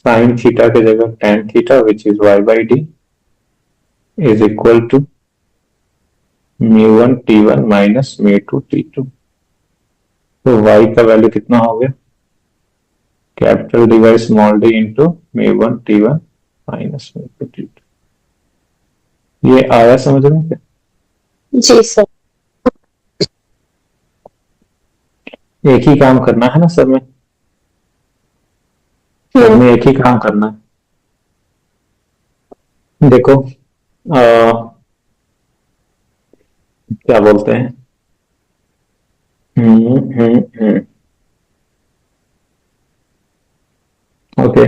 साइन थीटा की जगह tan theta which is y by D is equal to mu one t1 minus mu two t2। तो y का वैल्यू कितना हो गया, capital D by small D into mu one t1 minus mu two t2। ये आया समझ में क्या? जी सर। एक ही काम करना है ना सब में, सब में एक ही काम करना है। देखो क्या बोलते हैं, okay.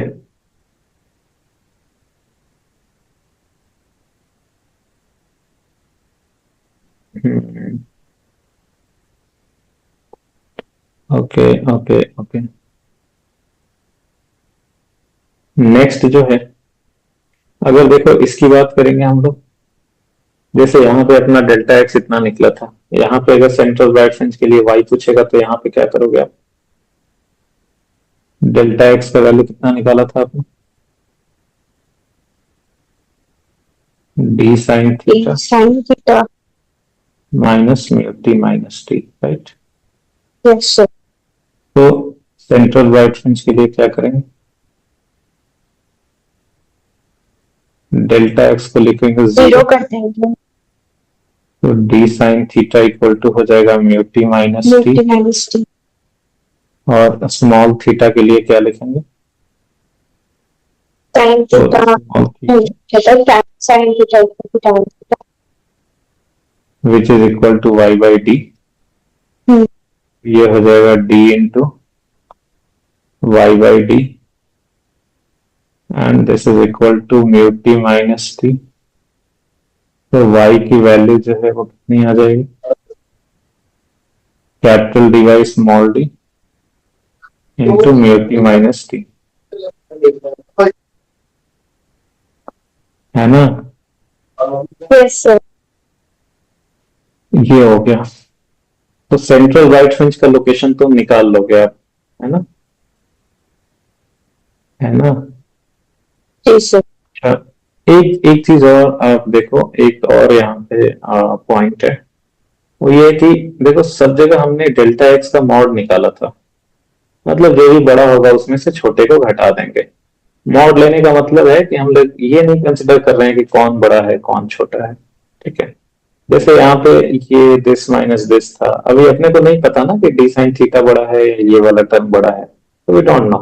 Okay okay okay, next जो है, अगर देखो इसकी बात करेंगे हम लोग, जैसे यहाँ पे अपना डेल्टा एक्स इतना निकला था, यहाँ पे अगर सेंट्रल राइट फ्रिंज के लिए y पूछेगा तो यहाँ पे क्या करोगे आप, डेल्टा एक्स का वैल्यू कितना निकाला था आपने, D sine theta minus mu t minus T, right. Yes sir. तो सेंट्रल राइट फ्रिंज के लिए क्या करेंगे, डेल्टा एक्स को लिखेंगे जीरो कर देंगे, तो D sine theta equal to हो जाएगा म्यू टी माइनस टी, और स्मॉल थीटा के लिए क्या लिखेंगे, sine theta which is equal to y by D. ये हो जाएगा d into y by D and this is equal to mu t minus t. तो y की वैल्यू जो है वो कितनी आ जाएगी, capital D by small D into mu t minus t, है ना। Yes sir. ये हो गया, तो सेंट्रल राइट फ्रिंज का लोकेशन तो निकाल लोगे आप, है ना, है ना। जी सर। अच्छा, एक चीज और आप देखो, एक और यहाँ पे पॉइंट है, वो ये कि देखो सब जगह हमने डेल्टा एक्स का मॉड निकाला था, मतलब जो भी बड़ा होगा उसमें से छोटे को घटा देंगे। मॉड लेने का मतलब है कि हम लोग ये नहीं कंसिडर कर रहे हैं कि कौन बड़ा है कौन छोटा है, ठीक है। जैसे यहाँ पे ये दिस माइनस दिस था, अभी अपने को नहीं पता ना कि डी साइन थीटा बड़ा है, ये वाला टर्म बड़ा है, तो वी डोंट नो।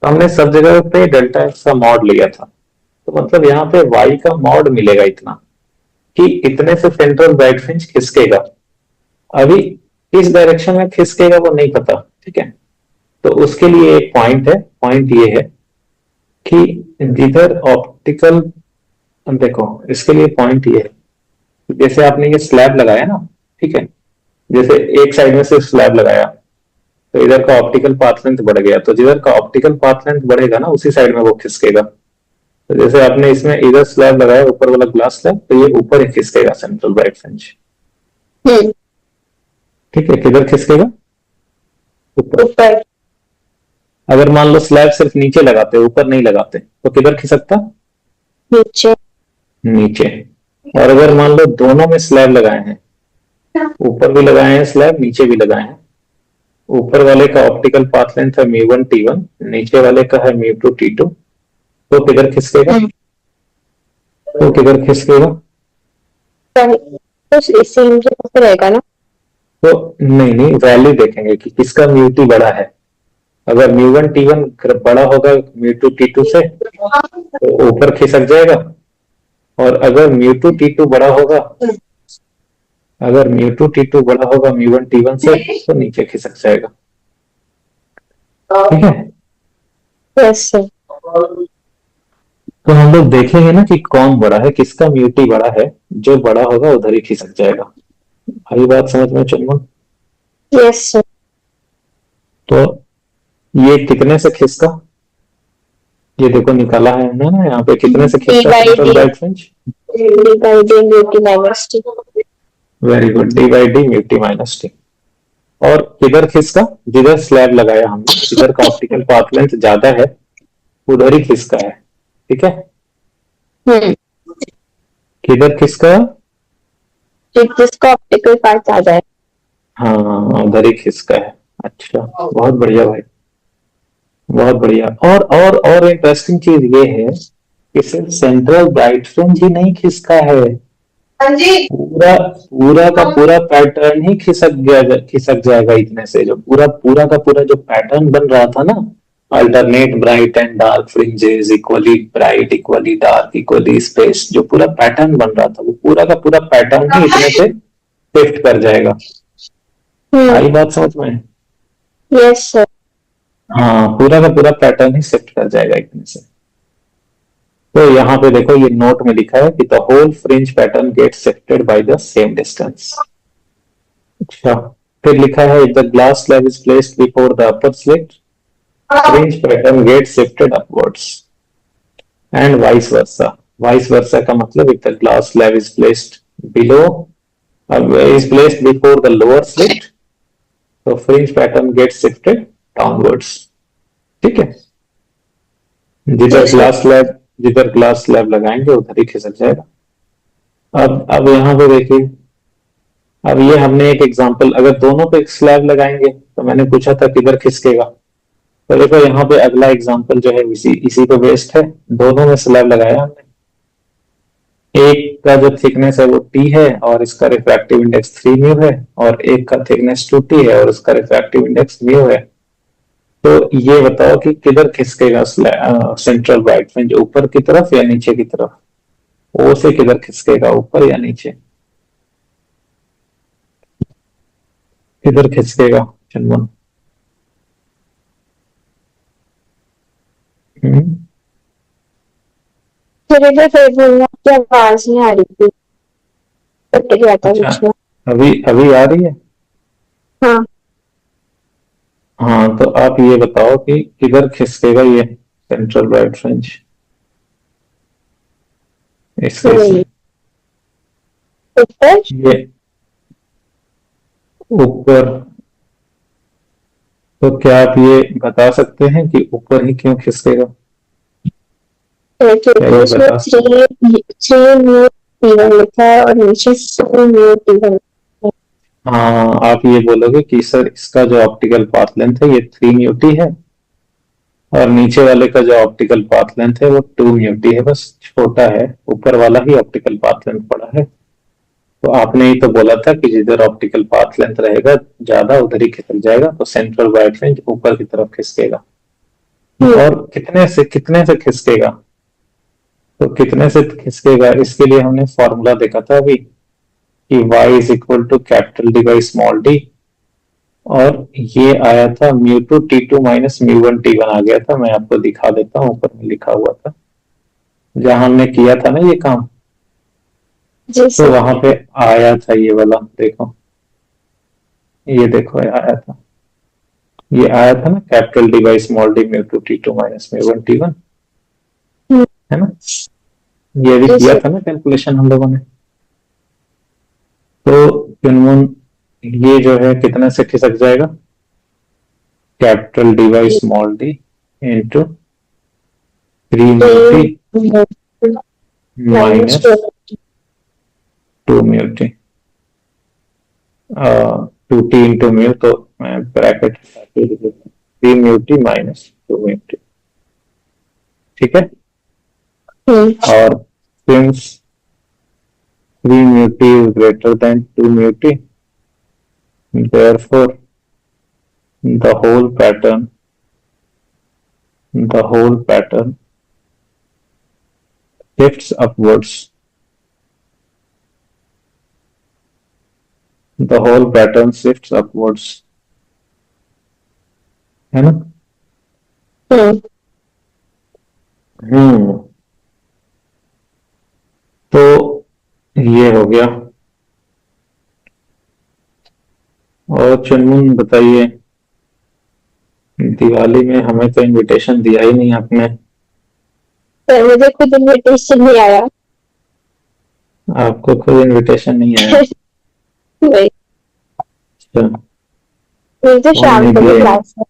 तो हमने सब जगह पे डेल्टा एक्स का मॉड लिया था, तो मतलब यहाँ पे y का मॉड मिलेगा इतना कि इतने से सेंट्रल राइट फ्रिंज खिसकेगा। अभी किस डायरेक्शन में खिसकेगा वो नहीं पता, ठीक है। तो उसके लिए एक पॉइंट है, पॉइंट ये है कि जिधर ऑप्टिकल, देखो इसके लिए पॉइंट ये है, जैसे आपने ये स्लैब लगाया ना, ठीक है, जैसे एक साइड में से स्लैब लगाया तो इधर का ऑप्टिकल पाथ लेंथ बढ़ गया, तो जिधर का ऑप्टिकल पाथ लेंथ बढ़ेगा ना उसी साइड में वो खिसकेगा। तो जैसे आपने इसमें इधर स्लैब लगाया, ऊपर वाला ग्लास स्लैब, तो ये ऊपर ही खिसकेगा सेंट्रल राइट फ्रिंज, ठीक है। किधर खिसकेगा, ऊपर। अगर मान लो स्लैब सिर्फ नीचे लगाते, ऊपर नहीं लगाते, तो किधर खिसकता, नीचे। नीचे। और अगर मान लो दोनों में स्लैब लगाए हैं, ऊपर भी लगाए हैं स्लैब, नीचे भी लगाए हैं, ऊपर वाले का ऑप्टिकल पाथ लेंथ है म्यू1 t1, नीचे वाले का है म्यू2 t2, तो किधर खिसकेगा, तो किधर खिसकेगा, तो सेम जगह रहेगा ना। तो नहीं नहीं, वैल्यू देखेंगे कि किसका म्यू2 बड़ा है। अगर म्यू1 t1 बड़ा होगा म्यू2 t2 से तो ऊपर खिसक जाएगा, और अगर म्यू2 t2 बड़ा होगा, अगर म्यू2 t2 बड़ा होगा म्यू1 t1 से तो नीचे खिसक जाएगा। ठीक है। Yes sir. तो हम लोग देखेंगे ना कि कौन बड़ा है, किसका म्यूटी बड़ा है, जो बड़ा होगा उधर ही खिसक जाएगा। आई बात समझ में चुनमुन? Yes sir. तो ये कितने से खिसका, ये देखो निकाला है हमने ना यहाँ पे, कितने से डी खिसका by central D, right fringe? D by D mu T minus T. Very good, D by D mu T minus T. और किधर खिसका? जिधर स्लैब लगाया हमने, जिधर का ऑप्टिकल पाथ लेंथ ज्यादा है उधर ही खिसका है। ठीक है। हम्म। किधर खिसका? जिसका ऑप्टिकल पाथ आ जाए। हाँ, उधर ही खिसका है। अच्छा, बहुत बढ़िया भाई, बहुत बढ़िया। और इंटरेस्टिंग चीज ये है कि सिर्फ सेंट्रल ब्राइट फ्रिंज ही नहीं खिसका है, हाँ जी। पूरा पूरा का पूरा पैटर्न ही खिसक जाएगा इतने से। जो पूरा पूरा का पूरा जो पैटर्न बन रहा था ना, alternate bright and dark fringes, equally bright, equally dark, equally space, जो पूरा पैटर्न बन रहा था वो पूरा का पूरा पैटर्न ही इतने से शिफ्ट कर जाएगा। आई बात समझ में? Yes sir. हाँ, पूरा का पूरा पैटर्न ही शिफ्ट कर जाएगा इतने से। तो यहाँ पे देखो ये नोट में लिखा है कि the whole fringe pattern gets shifted by the same distance. अच्छा, फिर लिखा है the glass slab is placed before the upper slit, fringe pattern gets shifted upwards and vice versa. Vice versa का मतलब if the glass slab is placed below, is placed before the lower slit, तो fringe pattern gets shifted downwards। ठीक है। जिधर glass slab जिधर glass slab लगाएंगे उधर ही खिसक जाएगा। अब यहाँ पे देखिए, अब ये हमने एक एग्जांपल, अगर दोनों पे स्लैब लगाएंगे तो मैंने पूछा था किधर खिसकेगा, तो देखो यहाँ पे अगला एग्जांपल जो है इसी इसी पे बेस्ड है। दोनों में स्लैब लगाया हमने, एक का जो थिकनेस है वो टी है और इसका रिफ्रैक्टिव इंडेक्स 3 म्यू है, और एक का थिकनेस 2t है और उसका रिफ्रैक्टिव इंडेक्स म्यू है। तो ये बताओ कि किधर खिसकेगा सेंट्रल ब्राइट फ्रिंज, ऊपर की तरफ या नीचे की तरफ? ओ से किधर खिसकेगा, ऊपर या नीचे? किधर खिसकेगा चंदन? हम्म, फिर बोलना की आवाज नहीं आ रही थी, कट गया था अच्छा, बीच में। अभी अभी आ रही है? हाँ। हाँ, तो आप ये बताओ कि किधर खिसकेगा ये सेंट्रल ब्राइट फ्रिंज इस केस में? ऊपर। ये ऊपर। तो क्या आप ये बता सकते हैं कि ऊपर ही क्यों खिसकेगा? क्या क्योंकि ये उसमें बता? थ्री थ्री म्यू टी1 लिखा है और नीचे 2 म्यू टी1। हाँ, आप ये बोलोगे कि सर इसका जो ऑप्टिकल पाथ लेंथ है ये 3 म्यूटी है, और नीचे वाले का जो ऑप्टिकल पाथ लेंथ है वो 2 म्यूटी है, बस छोटा है, ऊपर वाला ही ऑप्टिकल पाथ लेंथ बड़ा है। तो आपने ही तो बोला था कि जिधर ऑप्टिकल पाथ लेंथ रहेगा ज्यादा उधर ही खिसक जाएगा, तो सेंट्रल ब्राइट फ्रिंज ऊपर की तरफ खिसकेगा। और कितने से खिसकेगा? तो कितने से खिसकेगा इसके लिए हमने फॉर्मूला देखा था अभी कि y is equal to capital D by small D, और ये आया था μ2 t2 माइनस μ1 t1 आ गया था। मैं आपको दिखा देता हूँ, ऊपर में लिखा हुआ था जहां हमने किया था ना ये काम, तो वहां पे आया था ये वाला, देखो ये देखो ये आया था, ये आया था ना capital D by small D μ2 t2 minus μ1 t1, है ना? ये भी किया था ना कैलकुलेशन हम लोगों ने। तो चुनमुन ये जो है कितने से खिसक जाएगा? Capital D by small D into 3 mu t minus 2 mu T, 2t into mu, तो मैं bracket 3 mu t minus 2 mu T. ठीक है। और since 3 mu T is greater than 2 mu T, therefore the whole pattern the whole pattern shifts upwards, the whole pattern shifts upwards, है ना? हम्म। हम्म। तो ये हो गया। और चुनमुन बताइए, दिवाली में हमें तो इनविटेशन दिया ही नहीं आपने। पर मुझे खुद इनविटेशन नहीं आया। आपको खुद इनविटेशन नहीं आया? नहीं, अच्छा, मुझे तो कौन शाम नहीं को भी दिया? क्लास है।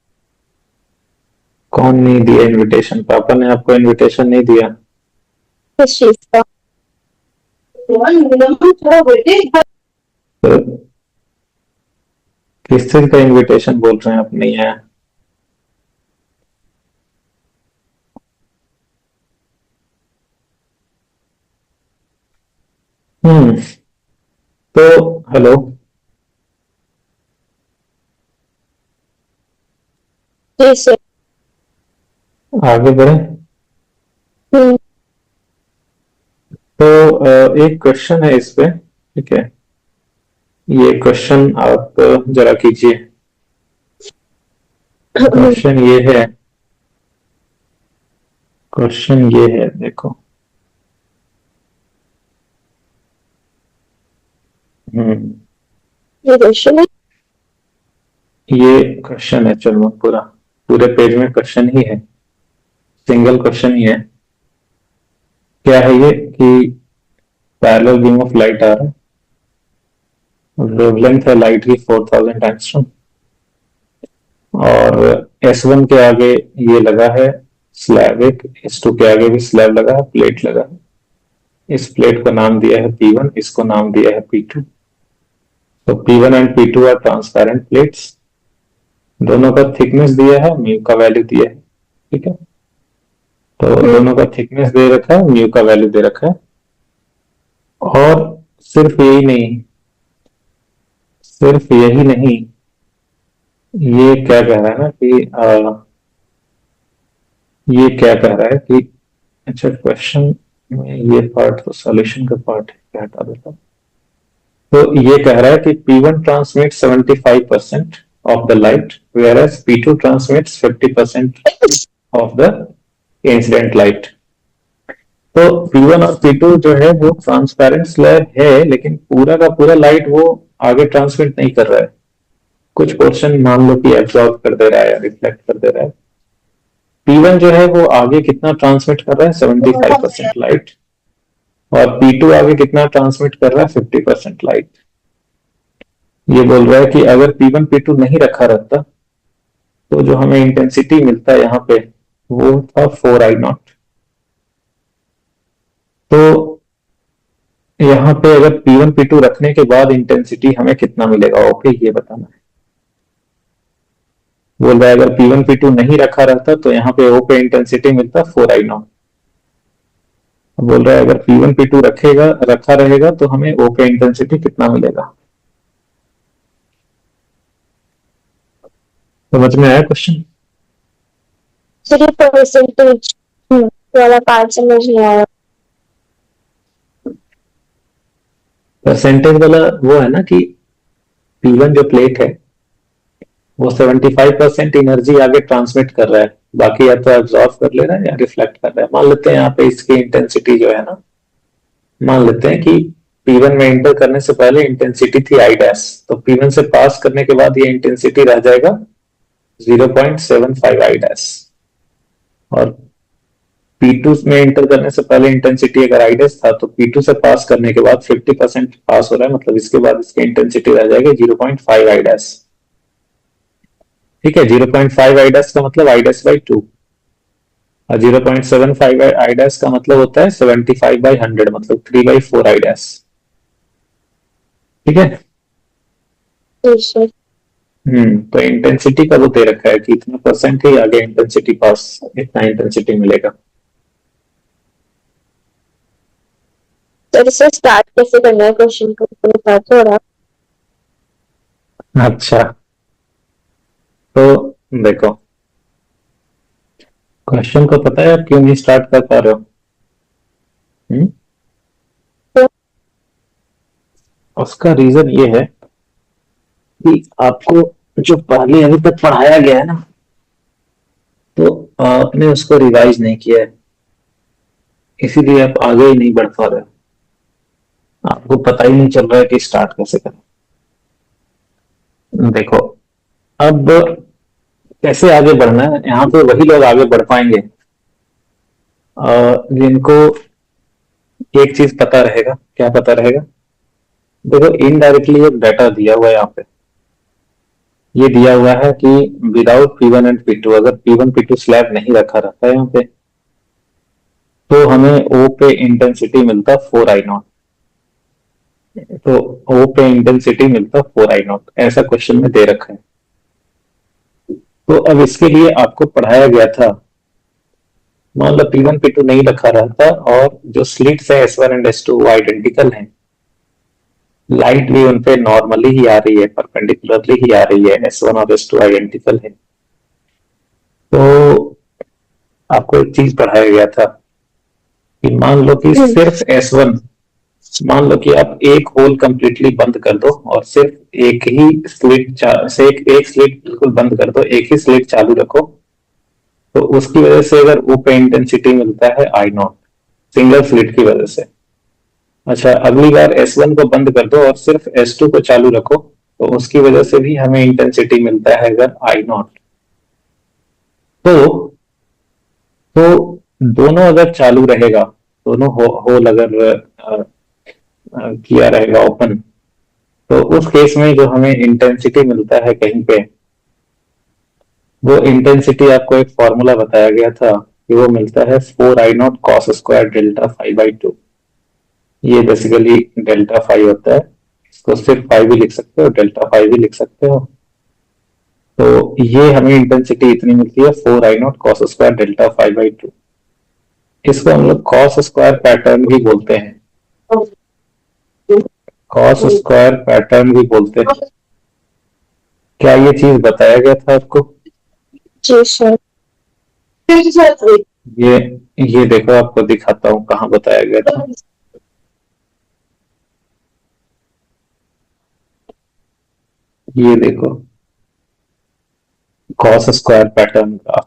कौन नहीं दिया इनविटेशन? पापा ने आपको इनविटेशन नहीं दिया? किस चीज का? तो किस चीज का इनविटेशन बोल रहे हैं आप नहीं आया? हम्म। तो हेलो, जैसे। आगे बढ़े। हम्म। तो एक क्वेश्चन है इस पे, ठीक है? ये क्वेश्चन आप जरा कीजिए। क्वेश्चन ये है, क्वेश्चन ये है, देखो। हम्म। ये क्वेश्चन है। ये क्वेश्चन है, चलो पूरा, पूरे पेज में क्वेश्चन ही है, सिंगल क्वेश्चन ही है। क्या है ये कि पैरेलल बीम ऑफ लाइट आ रहा है, वेवलेंथ है लाइट की 4000 एंगस्ट्रॉम, और S1 के आगे ये लगा है स्लैब, एक S2 के आगे भी स्लैब लगा है, प्लेट लगा है। इस प्लेट को नाम दिया है P1, इसको नाम दिया है P2। तो P1 and P2 are transparent plates. दोनों का थिकनेस दिया है, म्यू का वैल्यू दिया है, ठीक है? तो दोनों का थिकनेस दे रखा है, म्यू का वैल्यू दे रखा है। और सिर्फ यही नहीं, सिर्फ यही नहीं, ये क्या कह रहा है ना कि ये क्या कह रहा है कि, अच्छा क्वेश्चन में ये पार्ट तो सॉल्यूशन का पार्ट है, क्या हटा देता हूं। तो ये कह रहा है कि P1 transmits 75% of the light, whereas P2 transmits 50% of the incident light। तो P1 और P2 जो है वो ट्रांसपेरेंट स्लैब है, लेकिन पूरा का पूरा लाइट वो आगे ट्रांसमिट नहीं कर रहा है। कुछ पोर्शन मान लो कि एब्जॉर्ब कर दे रहा है या रिफ्लेक्ट कर दे रहा है। P1 जो है वो आगे कितना ट्रांसमिट कर रहा है, 75% लाइट। और P2 आगे कितना ट्रांसमिट कर रहा है, 50% लाइट। ये बोल रहा है कि अगर P1 P2 नहीं रखा रहता तो जो हमें इंटेंसिटी मिलता है यहाँ पे वो था 4I0। तो यहाँ पे अगर P1 P2 रखने के बाद इंटेंसिटी हमें कितना मिलेगा, ओके ये बताना है। बोल रहा है अगर P1 P2 नहीं रखा रहता तो यहाँ पे O पे इंटेंसिटी मिलता 4I0। बोल रहा है अगर P1 P2 रखा रहेगा तो हमें O पे इंटेंसिटी कितना मिलेगा। समझ में आया क्वेश्चन? सिर्फ परसेंटेज वाला पार्ट समझ नहीं आया। परसेंटेज वाला वो है ना कि P1 जो प्लेट है वो 75% एनर्जी आगे ट्रांसमिट कर रहा है, बाकी या तो एब्जॉर्ब कर ले रहा है या रिफ्लेक्ट कर रहा है। मान लेते हैं यहाँ पे इसकी इंटेंसिटी जो है ना, मान लेते हैं कि P1 में एंटर करने से पहले इंटेंसिटी थी I डैश, तो P1 से पास करने के बाद ये इंटेंसिटी रह जाएगा 0.75 I डैश। और P2 में एंटर करने से पहले इंटेंसिटी अगर I डैश था, तो P2 से पास करने के बाद 50% पास हो रहा है, मतलब इसके बाद इसकी इंटेंसिटी रह जाएगी 0.5 I डैश। ठीक है, 0.5 आई डैश का मतलब आई डैश बाई 2, और 0.75 आई डैश का मतलब होता है 75/100, मतलब 3/4 आई डैश। ठीक है। तो इंटेंसिटी का वो दे रखा है कि इतना परसेंट ही आगे इंटेंसिटी पास, इतना इंटेंसिटी मिलेगा। तो इसे स्टार्ट कैसे करना है क्वेश्चन को बता थोड़ा। अच्छा, तो देखो, क्वेश्चन को पता है आप क्यों नहीं स्टार्ट कर पा रहे हो? उसका रीजन ये है कि आपको जो पहले अभी तक पढ़ाया गया है ना, तो आपने उसको रिवाइज नहीं किया है, इसीलिए आप आगे ही नहीं बढ़ पा रहे, आपको पता ही नहीं चल रहा है कि स्टार्ट कैसे करें। देखो, अब कैसे आगे बढ़ना है, यहाँ पे वही लोग आगे बढ़ पाएंगे जिनको एक चीज पता रहेगा। क्या पता रहेगा? देखो, इनडायरेक्टली एक डाटा दिया हुआ है यहाँ पे, ये दिया हुआ है कि विदाउट P1 एंड P2, अगर P1 P2 स्लैब नहीं रखा रहता है यहाँ पे, तो हमें O पे इंटेंसिटी मिलता 4I0। तो O पे इंटेंसिटी मिलता 4I0, ऐसा क्वेश्चन में दे रखा है। तो अब इसके लिए आपको पढ़ाया गया था, मान लो P1 P2 नहीं रखा रहता और जो स्लिट्स है S1 एंड S2 वो आइडेंटिकल हैं, लाइट भी उनपे नॉर्मली ही आ रही है, परपेंडिकुलरली ही आ रही है, S1 और S2 आइडेंटिकल है। तो आपको एक चीज पढ़ाया गया था कि मान लो कि सिर्फ S1, मान लो कि आप एक होल कंप्लीटली बंद कर दो और सिर्फ एक ही स्लिट से एक स्लिट बिल्कुल बंद कर दो, एक ही स्लिट चालू रखो, तो उसकी वजह से अगर O पे इंटेंसिटी मिलता है I0, सिंगल स्लिट की वजह से। अच्छा, अगली बार S1 को बंद कर दो और सिर्फ S2 को चालू रखो, तो उसकी वजह से भी हमें इंटेंसिटी मिलता है अगर I0। तो दोनों अगर चालू रहेगा, दोनों होल अगर किया रहेगा ओपन, तो उस केस में जो हमें इंटेंसिटी मिलता है कहीं पे, वो इंटेंसिटी आपको एक फॉर्मूला बताया गया था कि वो मिलता है 4I0 cos square delta five by two. ये बेसिकली डेल्टा फाइव होता है, इसको सिर्फ फाइव भी लिख सकते हो, डेल्टा फाइव भी लिख सकते हो। तो ये हमें इंटेंसिटी इतनी मिलती है 4I0 cos square delta five by two. इसको हम लोग कॉस स्क्वायर पैटर्न भी बोलते हैं, कॉस स्क्वायर पैटर्न भी बोलते हैं। क्या ये चीज बताया गया था आपको? जी सर। ये देखो, आपको दिखाता हूँ कहाँ बताया गया था। ये देखो, कॉस स्क्वायर पैटर्न का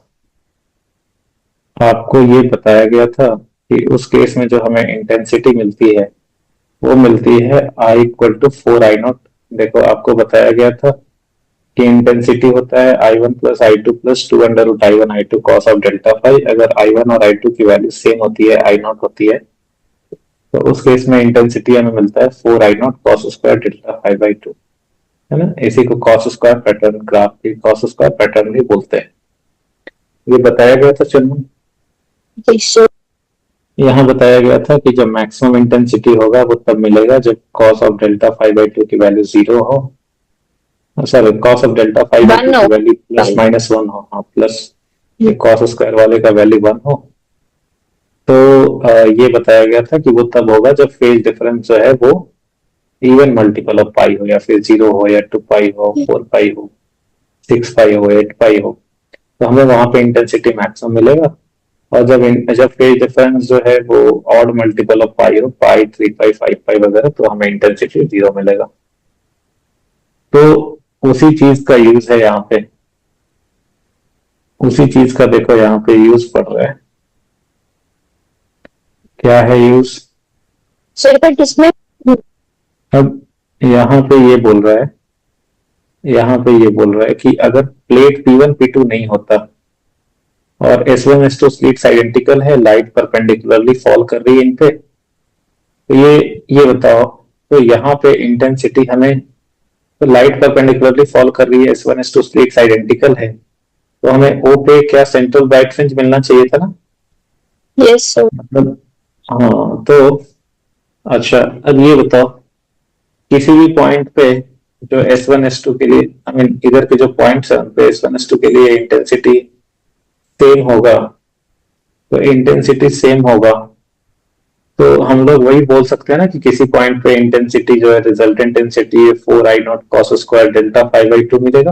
आपको ये बताया गया था कि उस केस में जो हमें इंटेंसिटी मिलती है वो मिलती है I इक्वल टू 4I0। देखो, आपको बताया गया था कि इंटेंसिटी होता है I1 plus I2 plus 2√I1 I2 cos of delta five. अगर I1 और I2 की वैल्यू सेम होती है, I0 होती है, तो उस केस में इंटेंसिटी हमें मिलता है 4I0 cos square delta five by two, है ना। इसी को कॉस स्क्वायर पैटर्न, ग्राफ की कॉस स्क्वायर पैटर्न भी बोलते हैं। ये बताया गया था चंदन। यहाँ बताया गया था कि जब मैक्सिमम इंटेंसिटी होगा वो तब मिलेगा जब cos of delta five by two की वैल्यू 0 हो, sorry, cos of delta five by two की वैल्यू प्लस माइनस 1 हो, हाँ, प्लस कॉस स्क्वायर वाले का वैल्यू 1 हो। तो ये बताया गया था कि वो तब होगा जब फेज डिफरेंस जो है वो इवन मल्टीपल ऑफ पाई हो, या फिर 0 हो, या 2 पाई हो, 4 पाई हो, 6 पाई हो, 8 पाई हो, तो हमें वहां पे इंटेंसिटी मैक्सिमम मिलेगा। और जब फेज डिफरेंस जो है वो ऑड मल्टीपल ऑफ पाई हो, पाई, 3 पाई, 5 पाई वगैरह, तो हमें इंटेंसिटी 0 मिलेगा। तो उसी चीज का यूज है यहाँ पे, उसी चीज का देखो यहाँ पे यूज पड़ रहा है। क्या है यूज? सर किसमें? अब यहाँ पे ये बोल रहा है, यहाँ पे ये बोल रहा है कि अगर प्लेट P1 P2 नहीं होता और S1 S2 स्लिट्स आइडेंटिकल है, लाइट परपेंडिकुलरली फॉल कर रही है इन पे, तो ये बताओ, तो यहाँ पे इंटेंसिटी हमें, तो लाइट परपेंडिकुलरली फॉल कर रही है, S1 S2 स्लिट्स आइडेंटिकल है, तो हमें O पे क्या सेंट्रल ब्राइट फ्रिंज मिलना चाहिए था ना? Yes sir. मतलब, हाँ, तो अच्छा, अब ये बताओ, किसी भी पॉइंट पे जो S1 S2 के लिए, आई मीन इधर के जो पॉइंट्स है उन पे S1 S2 के लिए इंटेंसिटी सेम होगा, तो इंटेंसिटी सेम होगा, तो हम लोग वही बोल सकते हैं ना कि किसी पॉइंट पे इंटेंसिटी जो है, resultant intensity 4I0 cos square delta five by two मिलेगा।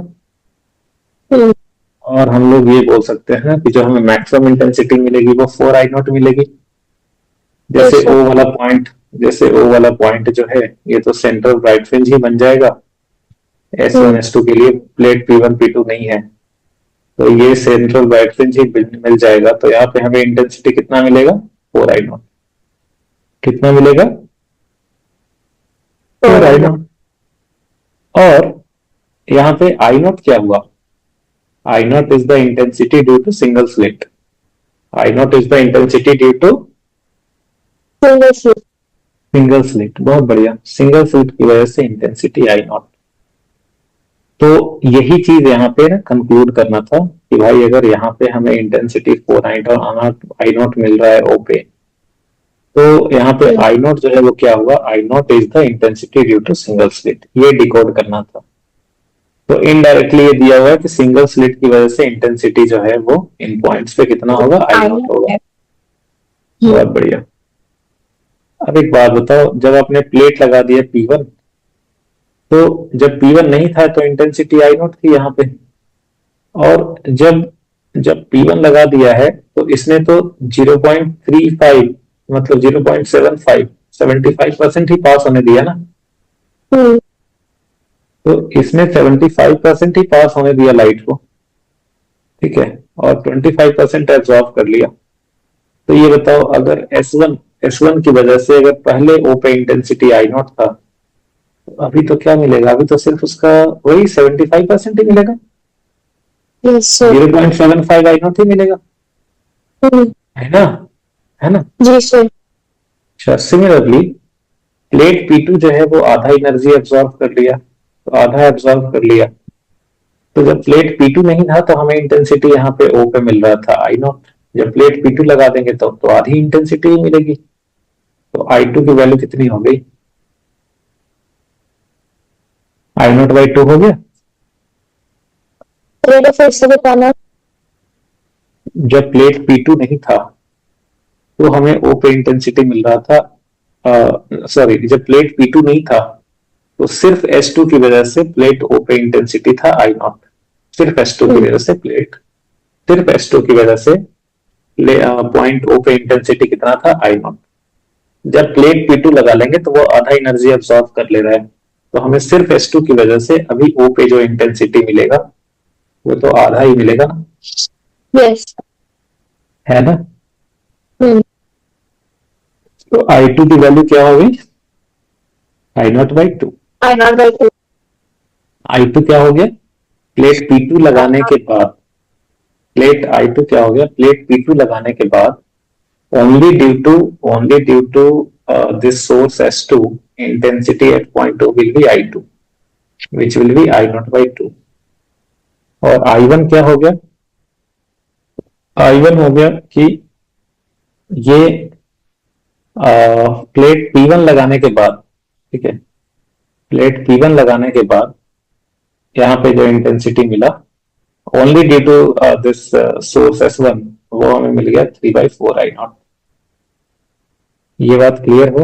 और हम लोग ये बोल सकते हैं कि जो हमें मैक्सिमम इंटेंसिटी मिलेगी वो 4I0 मिलेगी। जैसे ओ वाला पॉइंट, जैसे ओ वाला पॉइंट जो है, ये तो सेंट्रल ब्राइट फ्रिंज ही बन जाएगा। S1 S2 के लिए प्लेट P1 P2 नहीं है, तो ये सेंट्रल वाइड फ्रिंज ही मिल जाएगा, तो यहाँ पे हमें इंटेंसिटी कितना मिलेगा, 4I0। कितना मिलेगा, 4I0। और यहाँ पे I0 क्या हुआ, I0 is the intensity due to single slit. I0 is the intensity due to single slit. बहुत बढ़िया, सिंगल स्लिट की वजह से इंटेंसिटी I0। तो यही चीज यहाँ पे ना कंक्लूड करना था कि भाई अगर यहाँ पे हमें इंटेंसिटी 4I0 मिल रहा है O पे, तो यहाँ पे I0 जो है वो क्या हुआ, I0 is the intensity due to single slit. ये डिकोड करना था। तो इनडायरेक्टली ये दिया हुआ है कि सिंगल स्लिट की वजह से इंटेंसिटी जो है वो इन पॉइंट्स पे कितना होगा, I0 होगा। बहुत बढ़िया। अब एक बात बताओ, जब आपने प्लेट लगा दिया P1, तो जब P1 नहीं था तो इंटेंसिटी I0 थी यहाँ पे, और जब जब P1 लगा दिया है तो इसने तो 0.35 मतलब 0.75 75% ही पास होने दिया ना। तो इसने 75% ही पास होने दिया लाइट को, ठीक है, और 25% एब्जॉर्ब कर लिया। तो ये बताओ, अगर S1 की वजह से अगर पहले O पे इंटेंसिटी I0 था, तो अभी तो क्या मिलेगा, अभी तो सिर्फ उसका वही 75% ही मिलेगा। 0.75 I0 ही मिलेगा, है ना, है ना जी सर। अच्छा, सिमिलरली प्लेट P2 जो है वो आधा एनर्जी एब्जॉर्ब कर लिया, तो आधा एब्जॉर्ब कर लिया। तो जब प्लेट P2 नहीं था तो हमें इंटेंसिटी यहाँ पे O पे मिल रहा था I0। जब प्लेट P2 लगा देंगे तो आधी इंटेंसिटी ही मिलेगी। तो I2 की वैल्यू कितनी हो गई, I0/2 हो गया। फिर से बताना। जब प्लेट P2 नहीं था तो हमें O पे इंटेंसिटी मिल रहा था, सॉरी, जब प्लेट P2 नहीं था तो सिर्फ S2 की वजह से प्लेट O पे इंटेंसिटी था I0। सिर्फ S2 की वजह से सिर्फ S2 की वजह से पॉइंट O पे इंटेंसिटी कितना था, I0। जब प्लेट P2 लगा लेंगे तो वो आधा एनर्जी अब्सॉर्ब कर ले रहा है, तो हमें सिर्फ S2 की वजह से अभी O पे जो इंटेंसिटी मिलेगा वो तो आधा ही मिलेगा ना। यस। है ना। तो I2 की वैल्यू क्या हो गई, I0/2। I2 क्या हो गया, प्लेट P2 लगाने के बाद, प्लेट I2 क्या हो गया, प्लेट P2 लगाने के बाद only due to this source S2, intensity at point O will be I2, which will be I0/2। और I1 क्या हो गया, I1 हो गया कि ये प्लेट P1 लगाने के बाद, ठीक है, प्लेट P1 लगाने के बाद यहाँ पे जो इंटेंसिटी मिला only due to this source S1, वो हमें मिल गया 3/4 I0। ये बात क्लियर हो।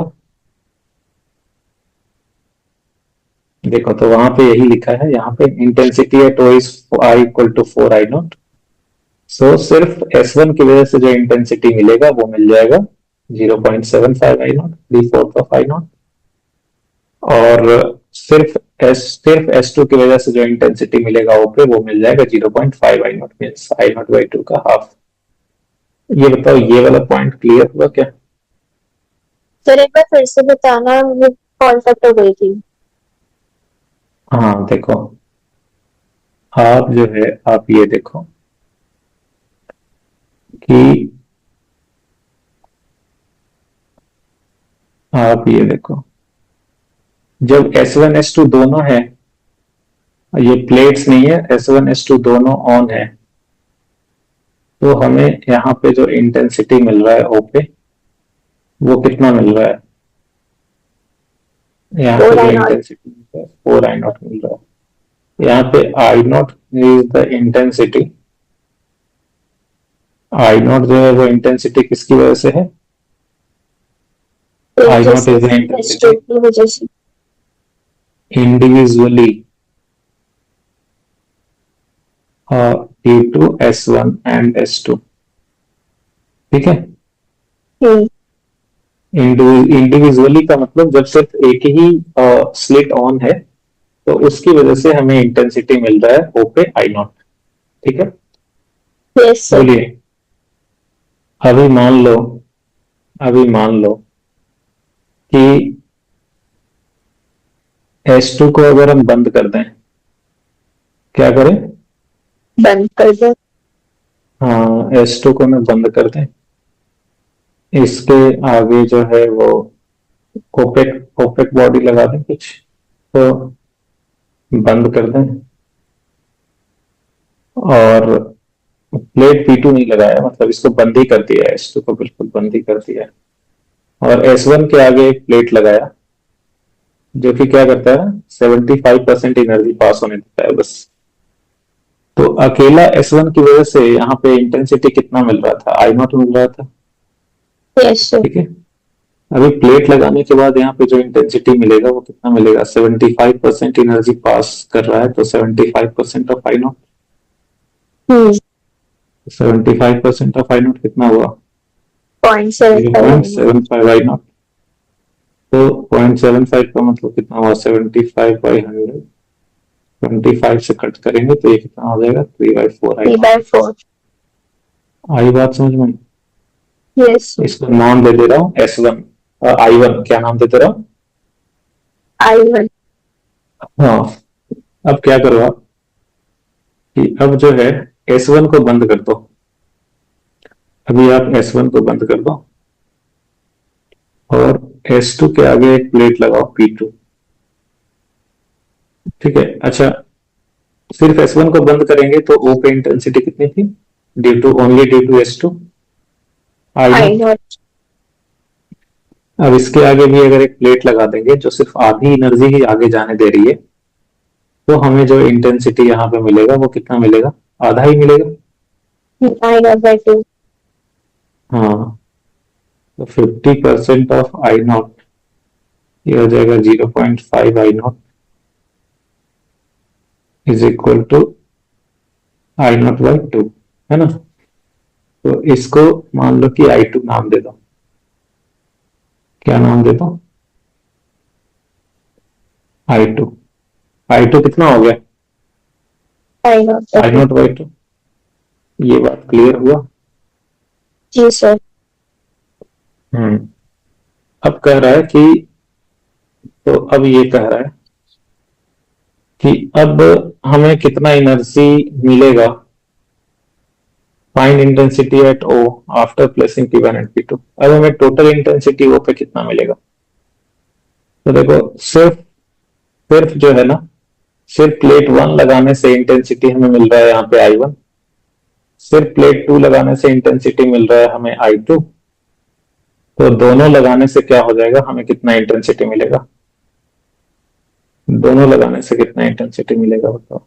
देखो तो वहां पे यही लिखा है, यहाँ पे intensity at O is I equal to 4I0। So सिर्फ S1 की वजह से जो इंटेंसिटी मिलेगा वो मिल जाएगा 0.75 I0, 3/4 ऑफ I0। और सिर्फ S2 की वजह से जो इंटेंसिटी मिलेगा O पे वो मिल जाएगा 0.5 I0, मीन्स I0/2 का हाफ। ये बताओ, ये वाला पॉइंट क्लियर हुआ क्या। सर एक बार फिर से बताना, वो कॉल कट हो गई थी। हाँ देखो, आप जो है आप ये देखो कि आप ये देखो, जब S1 S2 दोनों है, ये प्लेट्स नहीं है, S1 S2 दोनों ऑन है, तो हमें यहाँ पे जो इंटेंसिटी मिल रहा है O पे वो कितना मिल रहा है, यहाँ पे जो इंटेंसिटी 4I0 मिल रहा है। यहाँ पे I0 is the intensity, I0 जो है वो इंटेंसिटी किसकी वजह से है, I0 is the intensity individually due to S1 and S2, ठीक है। इंडिविजुअली का मतलब जब सिर्फ एक ही स्लिट ऑन है तो उसकी वजह से हमें इंटेंसिटी मिल रहा है O पे I0, ठीक है। Yes sir. बोलिए। अभी मान लो अभी मान लो कि S2 को अगर हम बंद कर दें, क्या करें? बंद कर दो। हाँ, S2 को मैं बंद कर दें, इसके आगे जो है वो ओपेक ओपेक बॉडी लगा दें कुछ, तो बंद कर दें। और प्लेट P2 नहीं लगाया, मतलब इसको बंद ही कर दिया है, S2 को बिल्कुल बंद ही कर दिया है। और S1 के आगे एक प्लेट लगाया, जो कि क्या करता है, 75% एनर्जी पास होने देता है बस। तो अकेला S1 की वजह से यहाँ पे इंटेंसिटी कितना मिल रहा था? I0 मिल रहा था। Yes sir. ठीक है। अभी प्लेट लगाने के बाद यहाँ पे जो इंटेंसिटी मिलेगा वो कितना मिलेगा? 75% एनर्जी पास कर रहा है, तो 75% of I0। Hmm. 75% of I0 कितना हुआ? 0.75। 0.75 I0। तो 0.75 का मतलब कितना हुआ? 75/100। 25 से कट करेंगे तो ये कितना हो जाएगा? 3/4 3 I0। बाय 4। आई बात समझ में? Yes sir. इसको नाम दे दे रहा हूँ S1, I1। क्या नाम देते रहा? I1। हाँ। अब क्या करो आप कि अब जो है S1 को बंद कर दो। अभी आप S1 को बंद कर दो और S2 के आगे एक प्लेट लगाओ P2। ठीक है। अच्छा, सिर्फ S1 को बंद करेंगे तो O पे इंटेंसिटी कितनी थी? Due to S2 I0। I0। अब इसके आगे भी अगर एक प्लेट लगा देंगे जो सिर्फ आधी एनर्जी ही आगे जाने दे रही है, तो हमें जो इंटेंसिटी यहाँ पे मिलेगा वो कितना मिलेगा? आधा ही मिलेगा। I0/2। हाँ, तो 50% ऑफ I0, ये हो जाएगा 0.5 I0 is equal to I0/2, है ना? तो इसको मान लो कि I2 नाम दे दो। क्या नाम दे दो? I2। I2 कितना हो गया? I0/2। I0/2। ये बात क्लियर हुआ? जी सर। हम्म। अब कह रहा है कि, तो अब ये कह रहा है कि अब हमें कितना एनर्जी मिलेगा? Find intensity at O after placing P1 and P2। अब हमें टोटल इंटेंसिटी O पे कितना मिलेगा? तो देखो, सिर्फ सिर्फ जो है ना, सिर्फ प्लेट 1 लगाने से इंटेंसिटी हमें मिल रहा है यहाँ पे I1। सिर्फ प्लेट 2 लगाने से इंटेंसिटी मिल रहा है हमें I2। तो दोनों लगाने से क्या हो जाएगा? हमें कितना इंटेंसिटी मिलेगा? दोनों लगाने से कितना इंटेंसिटी मिलेगा बताओ?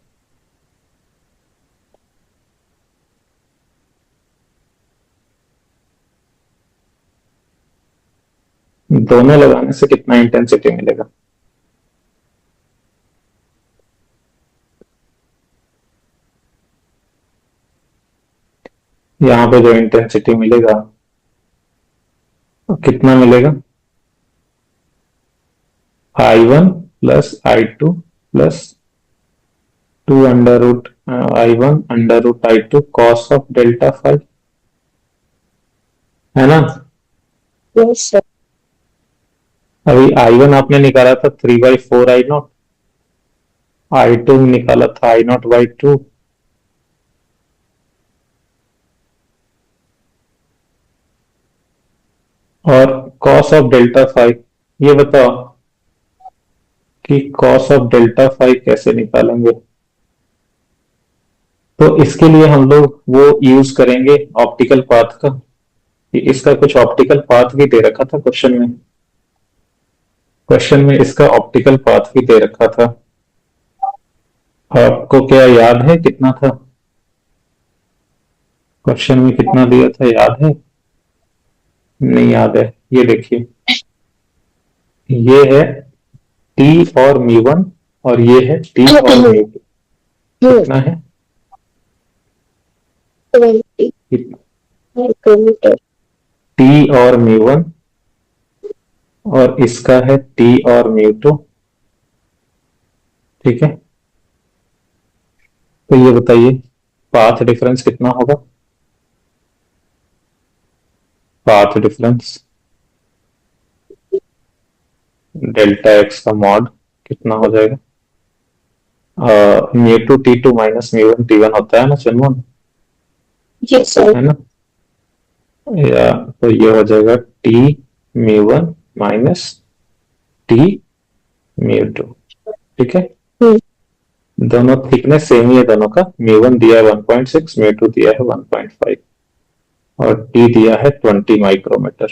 दोनों लगाने से कितना इंटेंसिटी मिलेगा? यहाँ पे जो इंटेंसिटी मिलेगा कितना मिलेगा? I1 plus I2 plus 2 √I1 √I2 cos of delta five, है ना? Yes sir. अभी I1 आपने निकाला था 3/4 I0। I2 निकाला था I0/2। और कॉस ऑफ डेल्टा फाइव, ये बताओ कि कॉस ऑफ डेल्टा फाइव कैसे निकालेंगे? तो इसके लिए हम लोग वो यूज करेंगे ऑप्टिकल पाथ का, कि इसका कुछ ऑप्टिकल पाथ भी दे रखा था क्वेश्चन में। क्वेश्चन में इसका ऑप्टिकल पाथ भी दे रखा था। आपको क्या याद है कितना था? क्वेश्चन में कितना दिया था, याद है? नहीं याद है? ये देखिए, ये है T और μ1 और ये है T और μ2। कितना है? 20 माइक्रोमीटर। T और μ1 और इसका है T और μ2। ठीक है। तो ये बताइए पाथ डिफरेंस कितना होगा? पाथ डिफरेंस डेल्टा एक्स का मॉड कितना हो जाएगा? Mu two t two minus mu one t one होता है ना चिन्मन, जी सर। है ना? या तो ये हो जाएगा T mu one minus t mu to, ठीक है? दोनों थिकनेस सेम ही है दोनों का, म्यू वन दिया है 1.6, म्यू टू दिया है 1.5 और टी दिया है 20 माइक्रोमीटर।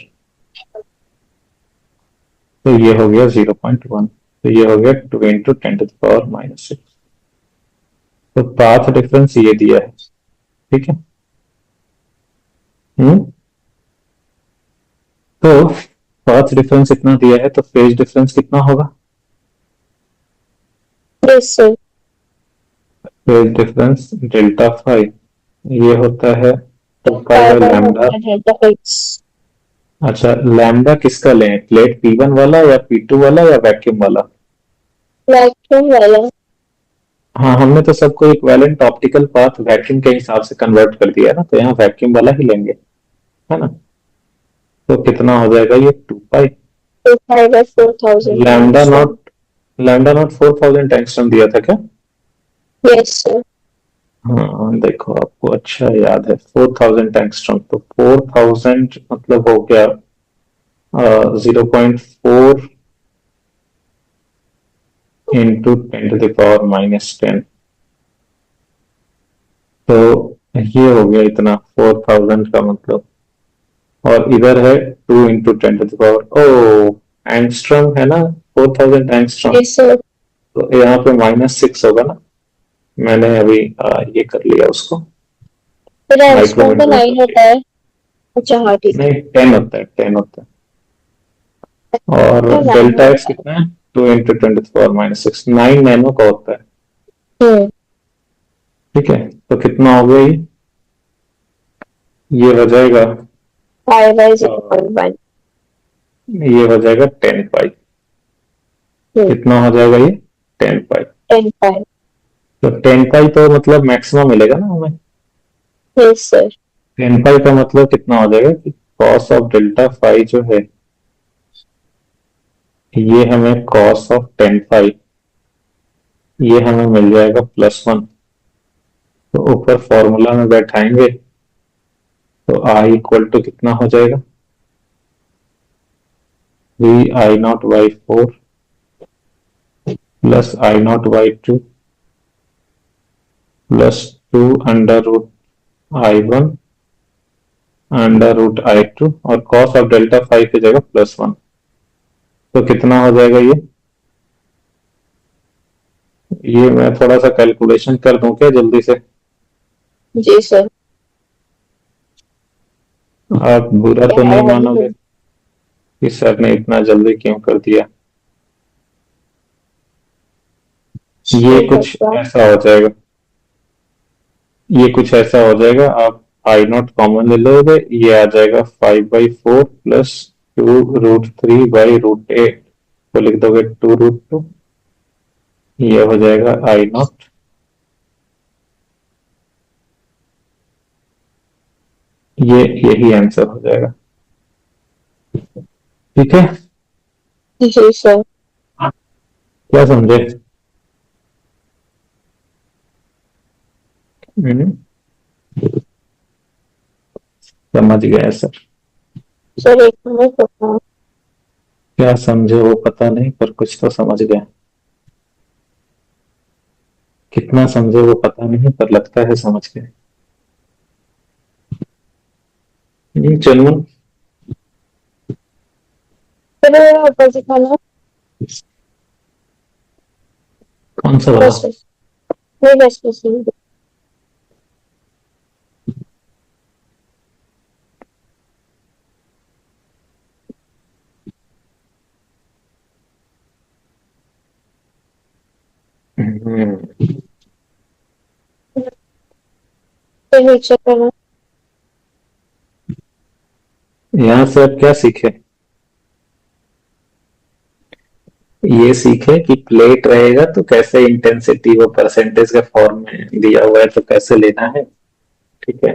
तो ये हो गया 0.1, तो ये हो गया 2 इंटू 10⁻⁻⁶। तो पाथ डिफरेंस ये दिया है, ठीक है? तो पाथ डिफरेंस इतना दिया है तो फेज डिफरेंस कितना होगा? Yes sir. Phase difference delta five ये होता है 2 पाई बाय लैम्डा। अच्छा, लैम्डा किसका लें, प्लेट P1 वाला या P2 वाला या वैक्यूम वाला? वैक्यूम वाला। हाँ, हमने तो सबको इक्विवेलेंट ऑप्टिकल पाथ वैक्यूम के हिसाब से कन्वर्ट कर दिया ना, तो यहाँ वैक्यूम वाला ही लेंगे, है ना? तो कितना हो जाएगा ये 2 पाई 4,000 लैम्डा नॉट 4000 एंगस्ट्रॉम दिया था क्या? Yes sir. हाँ देखो, आपको अच्छा याद है 4000 एंगस्ट्रॉम, तो 4000 मतलब हो गया 0.4 इंटू 10⁻⁻10। तो ये हो गया इतना 4000 का मतलब, और इधर है 2 इंटू 10⁻, ओ एंगस्ट्रॉम है ना, 4000 एंगस्ट्रॉम, यस सर। तो यहाँ पे -6 होगा ना, मैंने अभी ये कर लिया उसको फिर एंगस्ट्रॉम का माइक्रोमीटर 9 होता है। अच्छा हाँ ठीक है। नहीं 10 होता है, 10 होता है। और तो 9 डेल्टा एक्स होता कितना है? 2 इंटू 10⁻⁻6, 9 नैनो का होता है, है। ठीक है? तो कितना हो गया ये हो जाएगा 5/0.1। ये हो जाएगा 10 पाई। कितना हो जाएगा ये? 10 पाई। 10 पाई। तो 10 पाई तो मतलब मैक्सिमम मिलेगा ना हमें। Yes sir. 10 पाई का मतलब कितना हो जाएगा कि कॉस ऑफ डेल्टा फाई जो है ये हमें कॉस ऑफ 10 पाई ये हमें मिल जाएगा +1। तो ऊपर फॉर्मूला में बैठाएंगे तो आई इक्वल टू कितना हो जाएगा? VI0/4 plus I0/2 plus 2 √I1 √I2 और कॉस ऑफ डेल्टा फाइव की जगह +1। तो कितना हो जाएगा ये मैं थोड़ा सा कैलकुलेशन कर दूं क्या जल्दी से? जी सर। आप बुरा तो नहीं मानोगे कि सर ने इतना जल्दी क्यों कर दिया? ये कुछ ऐसा हो जाएगा, ये कुछ ऐसा हो जाएगा, आप I0 कॉमन ले लोगे, ये आ जाएगा 5/4 प्लस 2√3/√8, तो लिख दोगे 2√2, ये हो जाएगा I0। यही आंसर हो जाएगा, ठीक है? जी सर। क्या समझे? समझ गया सर। सर एक मिनट बताओ। क्या समझे वो पता नहीं, पर कुछ तो समझ गए। कितना समझे वो पता नहीं, पर लगता है समझ गए। चलो, फिर ऊपर दिखाना। कौन सा वाला? बस बस नहीं बस बस नहीं। फिर नीचे करना। यहाँ से अब क्या सीखे? ये सीखे कि प्लेट रहेगा तो कैसे इंटेंसिटी वो परसेंटेज के फॉर्म में दिया हुआ है तो कैसे लेना है, ठीक है?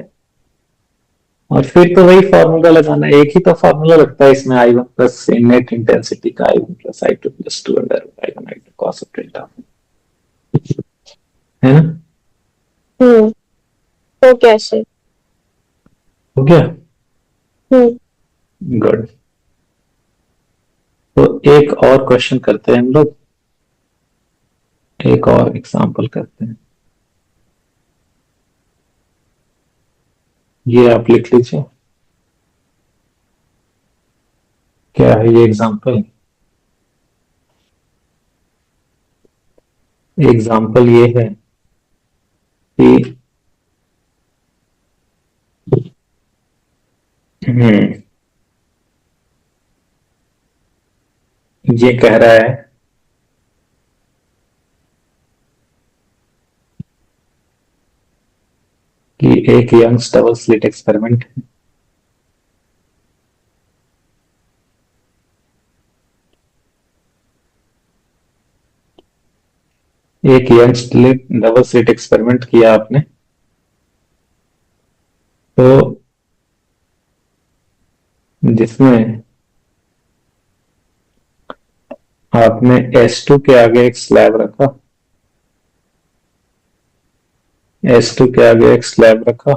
और फिर तो वही फॉर्मूला लगाना, एक ही तो फॉर्मूला लगता है इसमें, आई वन प्लस इनेट इंटेंसिटी का I one plus I two plus two under I one I two cos of delta, है ना? तो कैसे? हो गया, हम्म गुड। तो एक और क्वेश्चन करते हैं हम लोग, एक और एग्जांपल करते हैं। ये आप लिख लीजिए, क्या है ये एग्जांपल? एग्जांपल ये है कि हम्म, ये कह रहा है कि एक यंग्स डबल स्लिट एक्सपेरिमेंट, एक यंग्स डबल स्लिट एक्सपेरिमेंट किया आपने, तो जिसमें आपने S2 के आगे एक स्लैब रखा, S2 के आगे एक स्लैब रखा,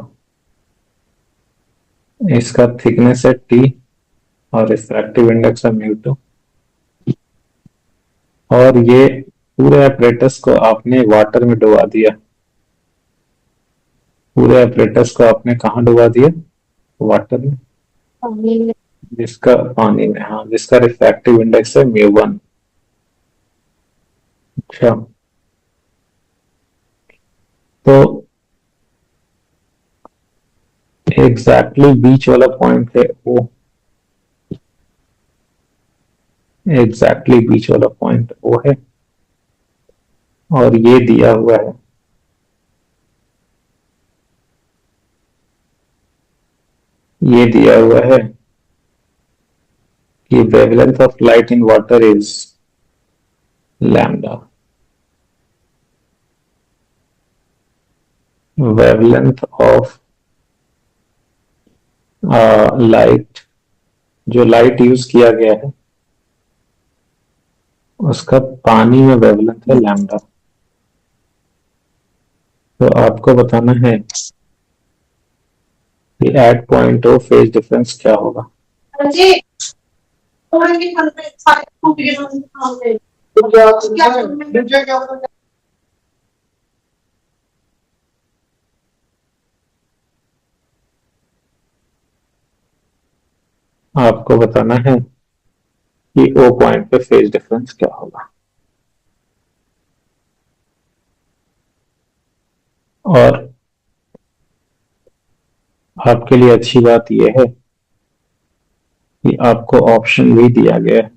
इसका थिकनेस है T और रिफ्रैक्टिव इंडेक्स है म्यू2, और ये पूरे apparatus को आपने वाटर में डुबा दिया। पूरे apparatus को आपने कहाँ डुबा दिया? वाटर में, पानी में। जिसका पानी में, हाँ, जिसका रिफ्रैक्टिव इंडेक्स है म्यू1। अच्छा, तो एग्जैक्टली बीच वाला पॉइंट है वो, एग्जैक्टली बीच वाला पॉइंट वो है, और ये दिया हुआ है, ये दिया हुआ है कि wavelength of light in water is lambda. Wavelength of light, जो लाइट यूज किया गया है उसका पानी में वेवलेंथ है लैम्डा। तो आपको बताना है कि at point O phase difference क्या होगा। आपको बताना है कि ओ पॉइंट पे फेज डिफरेंस क्या होगा। और आपके लिए अच्छी बात यह है कि आपको ऑप्शन भी दिया गया है,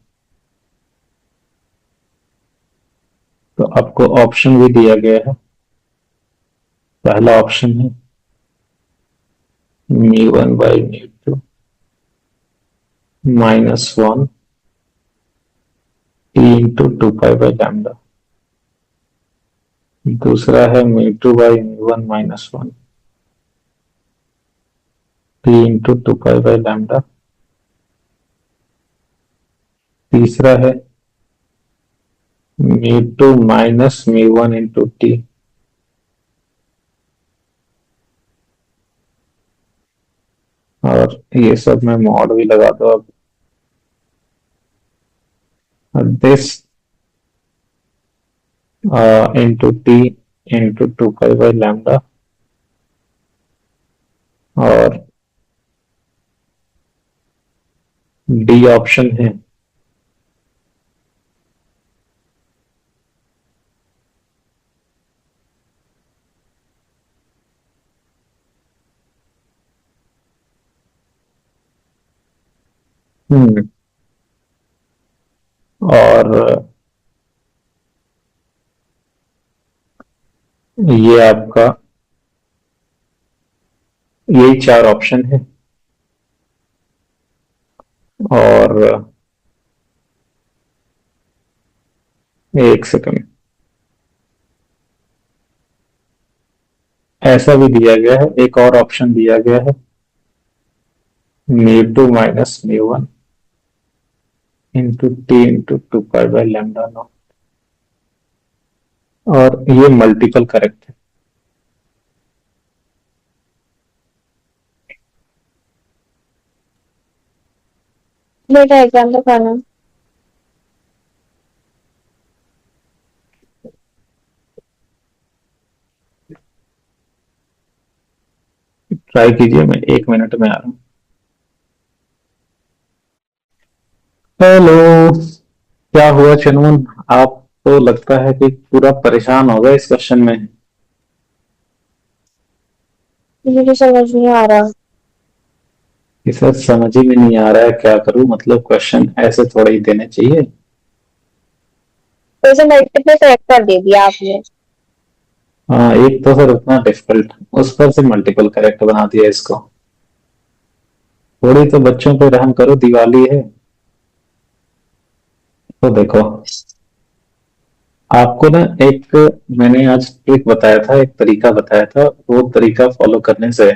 तो आपको ऑप्शन भी दिया गया है। पहला ऑप्शन है μ1/μ2 -1 t इंटू 2π/λ। दूसरा है μ2/μ1 -1 t इंटू 2π/λ। तीसरा है μ2 -μ1 इंटू t। और ये सब मैं मॉड भी लगा दो अब, दिस इंटू t इंटू 2π/λ। और डी ऑप्शन है और ये आपका, यही चार ऑप्शन है। और एक सेकंड, ऐसा भी दिया गया है, एक और ऑप्शन दिया गया है μ2 minus μ1 into T into 2 pi by lambda naught. और ये मल्टीपल करेक्ट है। ये डायग्राम दिखाना। ट्राई कीजिए, मैं 1 मिनट में आ रहा हूँ। हेलो, क्या हुआ चनवन? आप तो लगता है कि पूरा परेशान हो गए इस क्वेश्चन में। मुझे तो समझ नहीं आ रहा। इसे समझ ही में नहीं आ रहा है, क्या करूं? मतलब क्वेश्चन ऐसे थोड़े ही देने चाहिए। तो इसे मल्टीप्लाई करेक्ट कर दे दिया आपने। हाँ, एक तो सर उतना डिफिकल्ट, उस पर से मल्टीपल करेक्ट बना दिया इसको। थोड़ी तो बच्चों पे रहम करो, दिवाली है। तो देखो, आपको ना एक, मैंने आज ट्रिक बताया था, एक तरीका बताया था, वो तरीका फॉलो करने से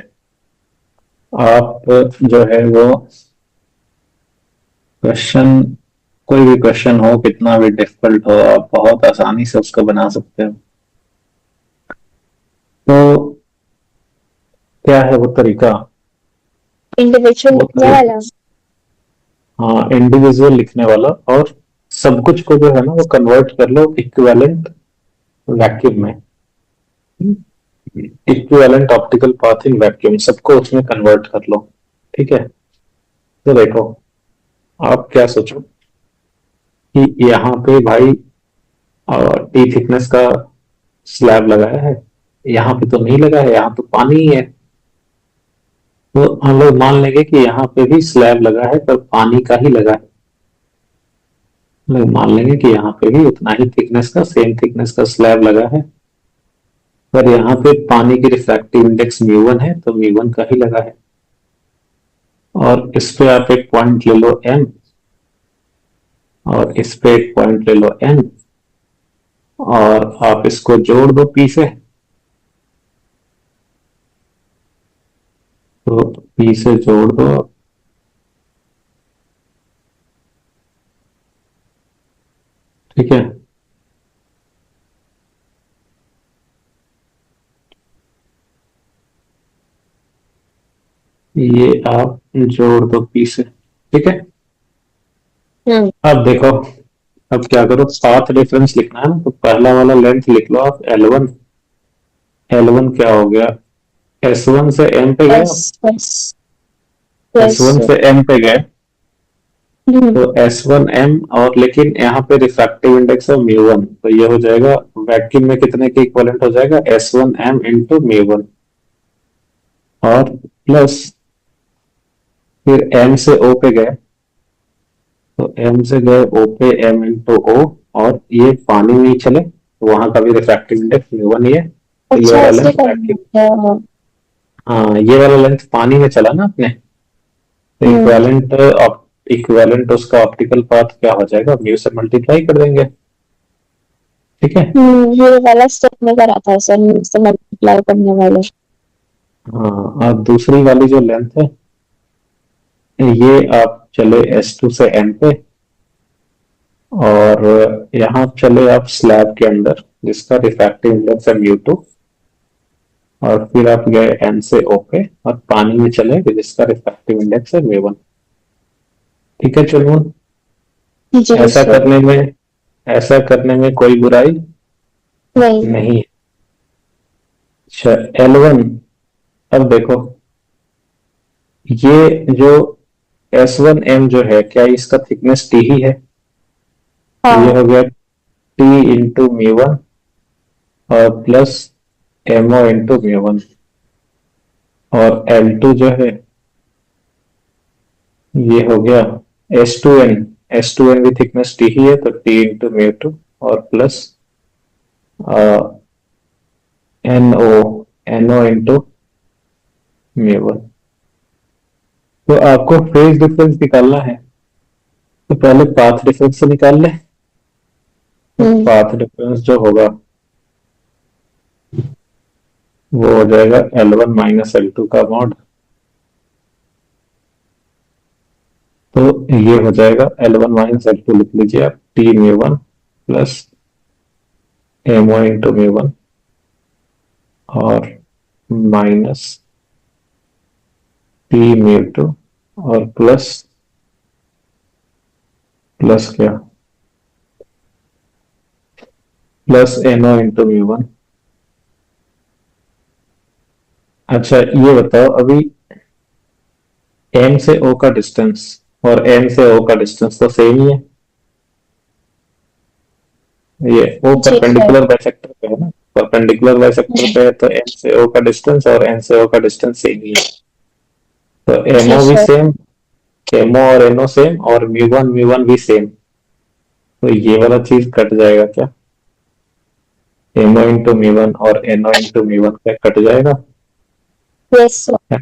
आप जो है वो क्वेश्चन, कोई भी क्वेश्चन हो, कितना भी डिफिकल्ट हो, आप बहुत आसानी से उसको बना सकते हो। तो क्या है वो तरीका? इंडिविजुअल वो लिखने तरीका, वाला। हाँ, इंडिविजुअल लिखने वाला, और सब कुछ को जो है ना वो कन्वर्ट कर लो इक्विवेलेंट वैक्यूम में। Equivalent optical path in vacuum, सबको उसमें कन्वर्ट कर लो। ठीक है? तो देखो, आप क्या सोचो कि यहाँ पे भाई टी थिकनेस का स्लैब लगाया है, यहाँ पे तो नहीं लगा है, यहाँ तो पानी ही है। तो हम लोग मान लेंगे कि यहाँ पे भी स्लैब लगा है पर पानी का ही लगा है। लोग मान लेंगे कि यहाँ पे भी उतना ही थिकनेस का, सेम थिकनेस का स्लैब लगा है, पर यहाँ पे पानी की रिफ्रैक्टिव इंडेक्स म्यू1 है तो म्यू1 का ही लगा है। और इस पे आप एक पॉइंट ले लो एम, और इस पे एक पॉइंट ले लो एन, और आप इसको जोड़ दो पी से। तो पी से जोड़ दो, ठीक है? ये आप जोड़ दो पी से, ठीक है? अब देखो, अब क्या करो, पाथ डिफरेंस लिखना है ना, तो पहला वाला लेंथ लिख लो आप L1। L1 क्या हो गया? S1 से M पे गए यस आप, यस यस। S1 से M पे गए, तो S1M, और लेकिन यहाँ पे रिफ्रैक्टिव इंडेक्स है म्यू1, तो ये हो जाएगा वैक्यूम में कितने के इक्वलेंट हो जाएगा? S1M इंटू म्यू1, और प्लस फिर M से O पे गए, तो M से गए O पे M इंटू O, और ये पानी में ही चले तो वहां का भी रिफ्रैक्टिव इंडेक्स म्यू1 ही है, तो ये अच्छा वाला ऐसे लेंथ करना वैक्यूम। है। हाँ, ये वाला लेंथ पानी में चला ना अपने, तो हम्म इक्विवेलेंट उसका ऑप्टिकल पाथ क्या हो जाएगा? म्यू से मल्टीप्लाई कर देंगे। ठीक है? ये वाला स्टेप में करा था सर, इससे मल्टीप्लाई करने वाले। हाँ, और दूसरी वाली जो लेंथ है, ये आप चले S2 से N पे, और यहाँ चले आप स्लैब के अंदर जिसका रिफ्रैक्टिव इंडेक्स है म्यू2, और फिर आप गए N से O पे, और पानी में चले जिसका रिफ्रैक्टिव इंडेक्स है म्यू1। ठीक है चुनमुन? जी ऐसा सर। करने में, ऐसा करने में कोई बुराई नहीं। नहीं है। अच्छा, L1, अब देखो, ये जो S1M जो है, क्या इसका थिकनेस T ही है? तो ये हाँ। हो गया T इंटू म्यू1, और प्लस MO इंटू म्यू1, और L2 जो है ये हो गया S2N। S2N भी थिकनेस T ही है तो T इंटू म्यू2, और प्लस NO, NO इंटू म्यू1। तो आपको फेज डिफरेंस निकालना है, तो पहले पाथ डिफरेंस से निकाल ले। तो हम्म पाथ डिफरेंस जो होगा वो हो जाएगा L1 माइनस L2 का मॉड, तो ये हो जाएगा L1 माइनस L2 लिख लीजिए आप, t mu one plus M O into mu one और माइनस टी म्यू टू और प्लस प्लस क्या, plus N O into mu one. अच्छा ये बताओ अभी एम से ओ का डिस्टेंस और एम से ओ का डिस्टेंस तो सेम ही है, ये ओ जी सर। परपेंडिकुलर बाइसेक्टर पे है ना, परपेंडिकुलर बाइसेक्टर पे है तो एम से ओ का डिस्टेंस और एन से ओ का डिस्टेंस सेम ही है, तो जी एमओ भी सर। सेम, एमओ और एनओ सेम और म्यू वन भी सेम, तो ये वाला चीज कट जाएगा क्या, एमओ इंटू म्यू वन और एनओ इंटू म्यू वन क्या कट जाएगा, यस सर। है?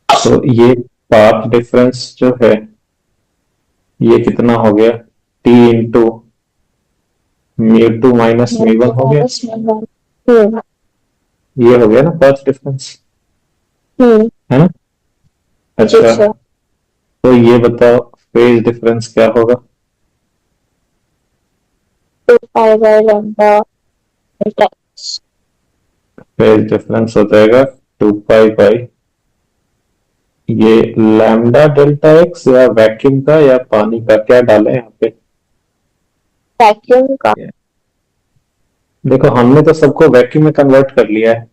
तो ये पाथ डिफरेंस जो है ये कितना हो गया, T into mu two minus mu one हो गया, हम्म। ये हो गया ना पाथ डिफरेंस, हम्म। है ना। जी अच्छा सर। तो ये बताओ फेज डिफरेंस क्या होगा, 2 pi by lambda delta. Phase difference हो जाएगा 2 पाई बाई, ये लैम्डा डेल्टा एक्स या वैक्यूम का या पानी का, क्या डाले यहाँ पे, वैक्यूम का। देखो हमने तो सबको वैक्यूम में कन्वर्ट कर लिया है,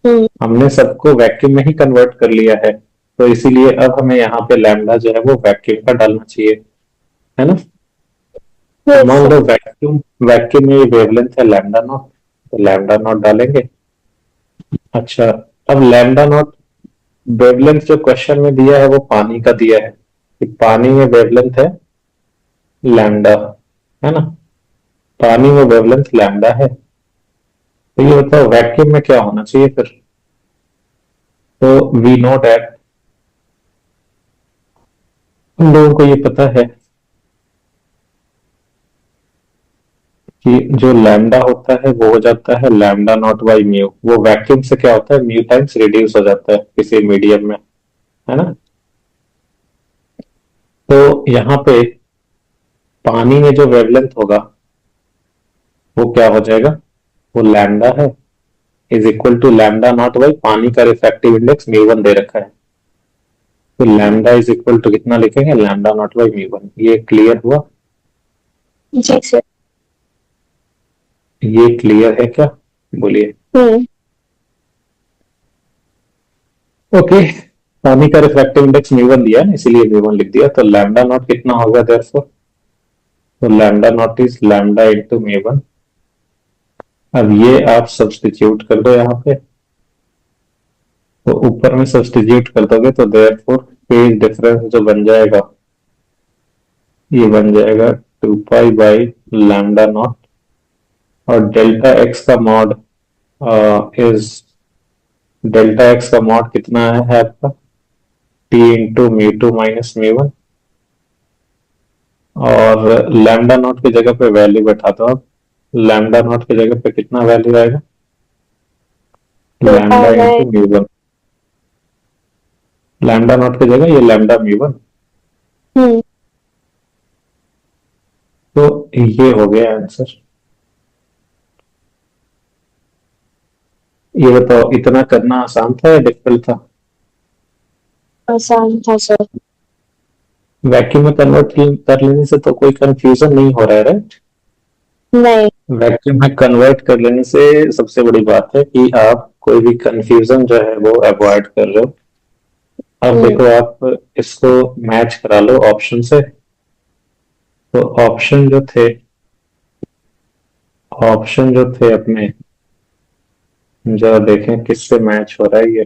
हम्म। हमने सबको वैक्यूम में ही कन्वर्ट कर लिया है, तो इसीलिए अब हमें यहाँ पे लैम्डा जो है वो वैक्यूम का डालना चाहिए, है ना। तो यस मान सर। लो वैक्यूम, वैक्यूम में वेवलेंथ है लैम्डा नॉट, तो लैम्डा नॉट डालेंगे। अच्छा अब लैम्डा नॉट वेवलेंथ जो क्वेश्चन में दिया है वो पानी का दिया है कि पानी में वेवलेंथ है लैम्डा, है ना, पानी में वेवलेंथ लैम्डा है, तो ये बताओ वैक्यूम में क्या होना चाहिए फिर, तो वी नो दैट, हम लोगों को ये पता है कि जो लैम्डा होता है वो हो जाता है लैम्डा नॉट बाई म्यू, वो वैक्यूम से क्या होता है म्यू टाइम्स रिड्यूस हो जाता है किसी मीडियम में, है ना। तो यहाँ पे पानी में जो वेवलेंथ होगा वो क्या हो जाएगा, वो लैम्डा है is equal to lambda not by पानी का रिफ्रैक्टिव इंडेक्स म्यू वन दे रखा है, तो लैम्डा इज इक्वल टू कितना लिखेंगे, lambda not by mu one, ये क्लियर हुआ, जी सर। ये क्लियर है क्या, बोलिए। हम्म। ओके पानी का रिफ्रैक्टिव इंडेक्स म्यू वन दिया है ना इसीलिए म्यू वन लिख दिया, तो लैम्डा नॉट कितना होगा देयरफॉर, तो lambda naught is lambda into mu one. अब ये आप सब्सटीट्यूट कर दो यहाँ पे, तो ऊपर में सब्सटीट्यूट कर दोगे तो देयरफॉर फेज डिफरेंस जो बन जाएगा ये बन जाएगा 2 पाई बाई लैम्डा नॉट और डेल्टा एक्स का मॉड इज, डेल्टा एक्स का मॉड कितना है आपका, T into mu two minus mu one, और लैम्डा नॉट की जगह पे वैल्यू बैठा दो आप, लैम्डा नॉट की जगह पे कितना वैल्यू आएगा, two lambda pi by. Into mu one, lambda not की जगह ये लैम्डा म्यू वन, हम्म। तो ये हो गया आंसर। ये बताओ इतना करना आसान था या डिफिकल्ट था, आसान था सर। वैक्यूम में कन्वर्ट कर लेने से तो कोई कंफ्यूजन नहीं हो रहा है राइट, नहीं। वैक्यूम में कन्वर्ट कर लेने से सबसे बड़ी बात है कि आप कोई भी कंफ्यूजन जो है वो अवॉइड कर रहे हो। अब हम्म। देखो आप इसको मैच करा लो ऑप्शन से, तो ऑप्शन जो थे, ऑप्शन जो थे अपने, जरा देखें किससे मैच हो रहा है ये,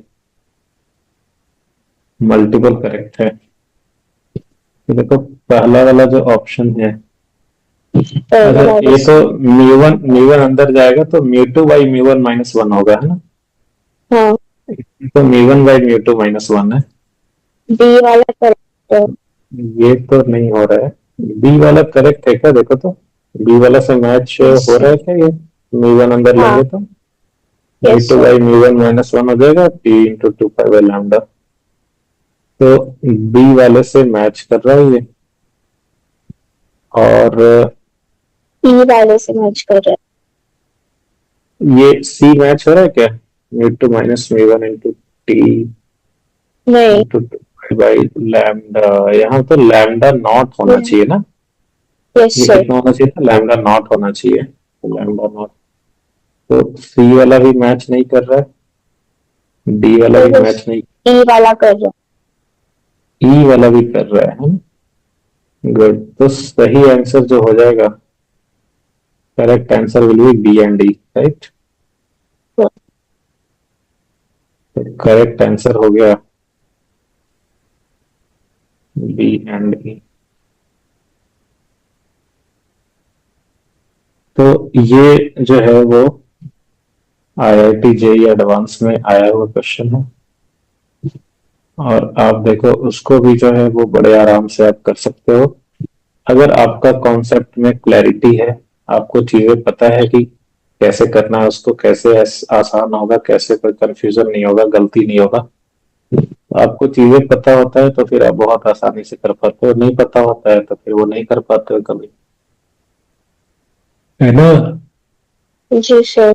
मल्टीपल करेक्ट है, तो देखो पहला वाला जो ऑप्शन है, अच्छा ये तो म्यू वन अंदर जाएगा तो mu two by mu one minus one होगा, है ना, हाँ। तो mu one by mu two minus one है, बी वाला करेक्ट है। ये तो नहीं हो रहा है, बी वाला करेक्ट है क्या, देखो तो बी वाला से मैच यस हो सर। रहा है क्या, ये म्यू वन अंदर हाँ। लेंगे तो mu yes two sir. By mu one minus one हो जाएगा t into two pi by lambda, तो बी वाले से मैच कर रहा है ये, और ई वाले से मैच कर रहा ये सी मैच हो रहा है क्या? म्यू2 माइनस म्यू1 इंटू टी है। नहीं। Into by lambda. यहाँ तो लैम्डा नॉट होना चाहिए ना? यस ये सर। कितना होना चाहिए था? लैम्डा नॉट होना चाहिए, तो लैम्डा नॉट। तो सी वाला भी मैच नहीं कर रहा है, डी वाला भी मैच नहीं, ई वाला कर रहा ई वाला भी कर रहा है। गुड, तो सही आंसर जो हो जाएगा, correct answer will be b and d, right? है। तो करेक्ट आंसर हो गया बी एंड ई। तो ये जो है वो आईआईटी जेईई एडवांस में आया हुआ क्वेश्चन है, और आप देखो उसको भी जो है वो बड़े आराम से आप कर सकते हो, अगर आपका कॉन्सेप्ट में क्लैरिटी है, आपको चीजें पता है कि कैसे करना है उसको, कैसे आसान होगा, कैसे कोई कंफ्यूजन नहीं होगा, गलती नहीं होगा। तो आपको चीजें पता होता है तो फिर आप बहुत आसानी से कर पाते हो, नहीं पता होता है तो फिर वो नहीं कर पाते हो कभी, है ना? जी सर।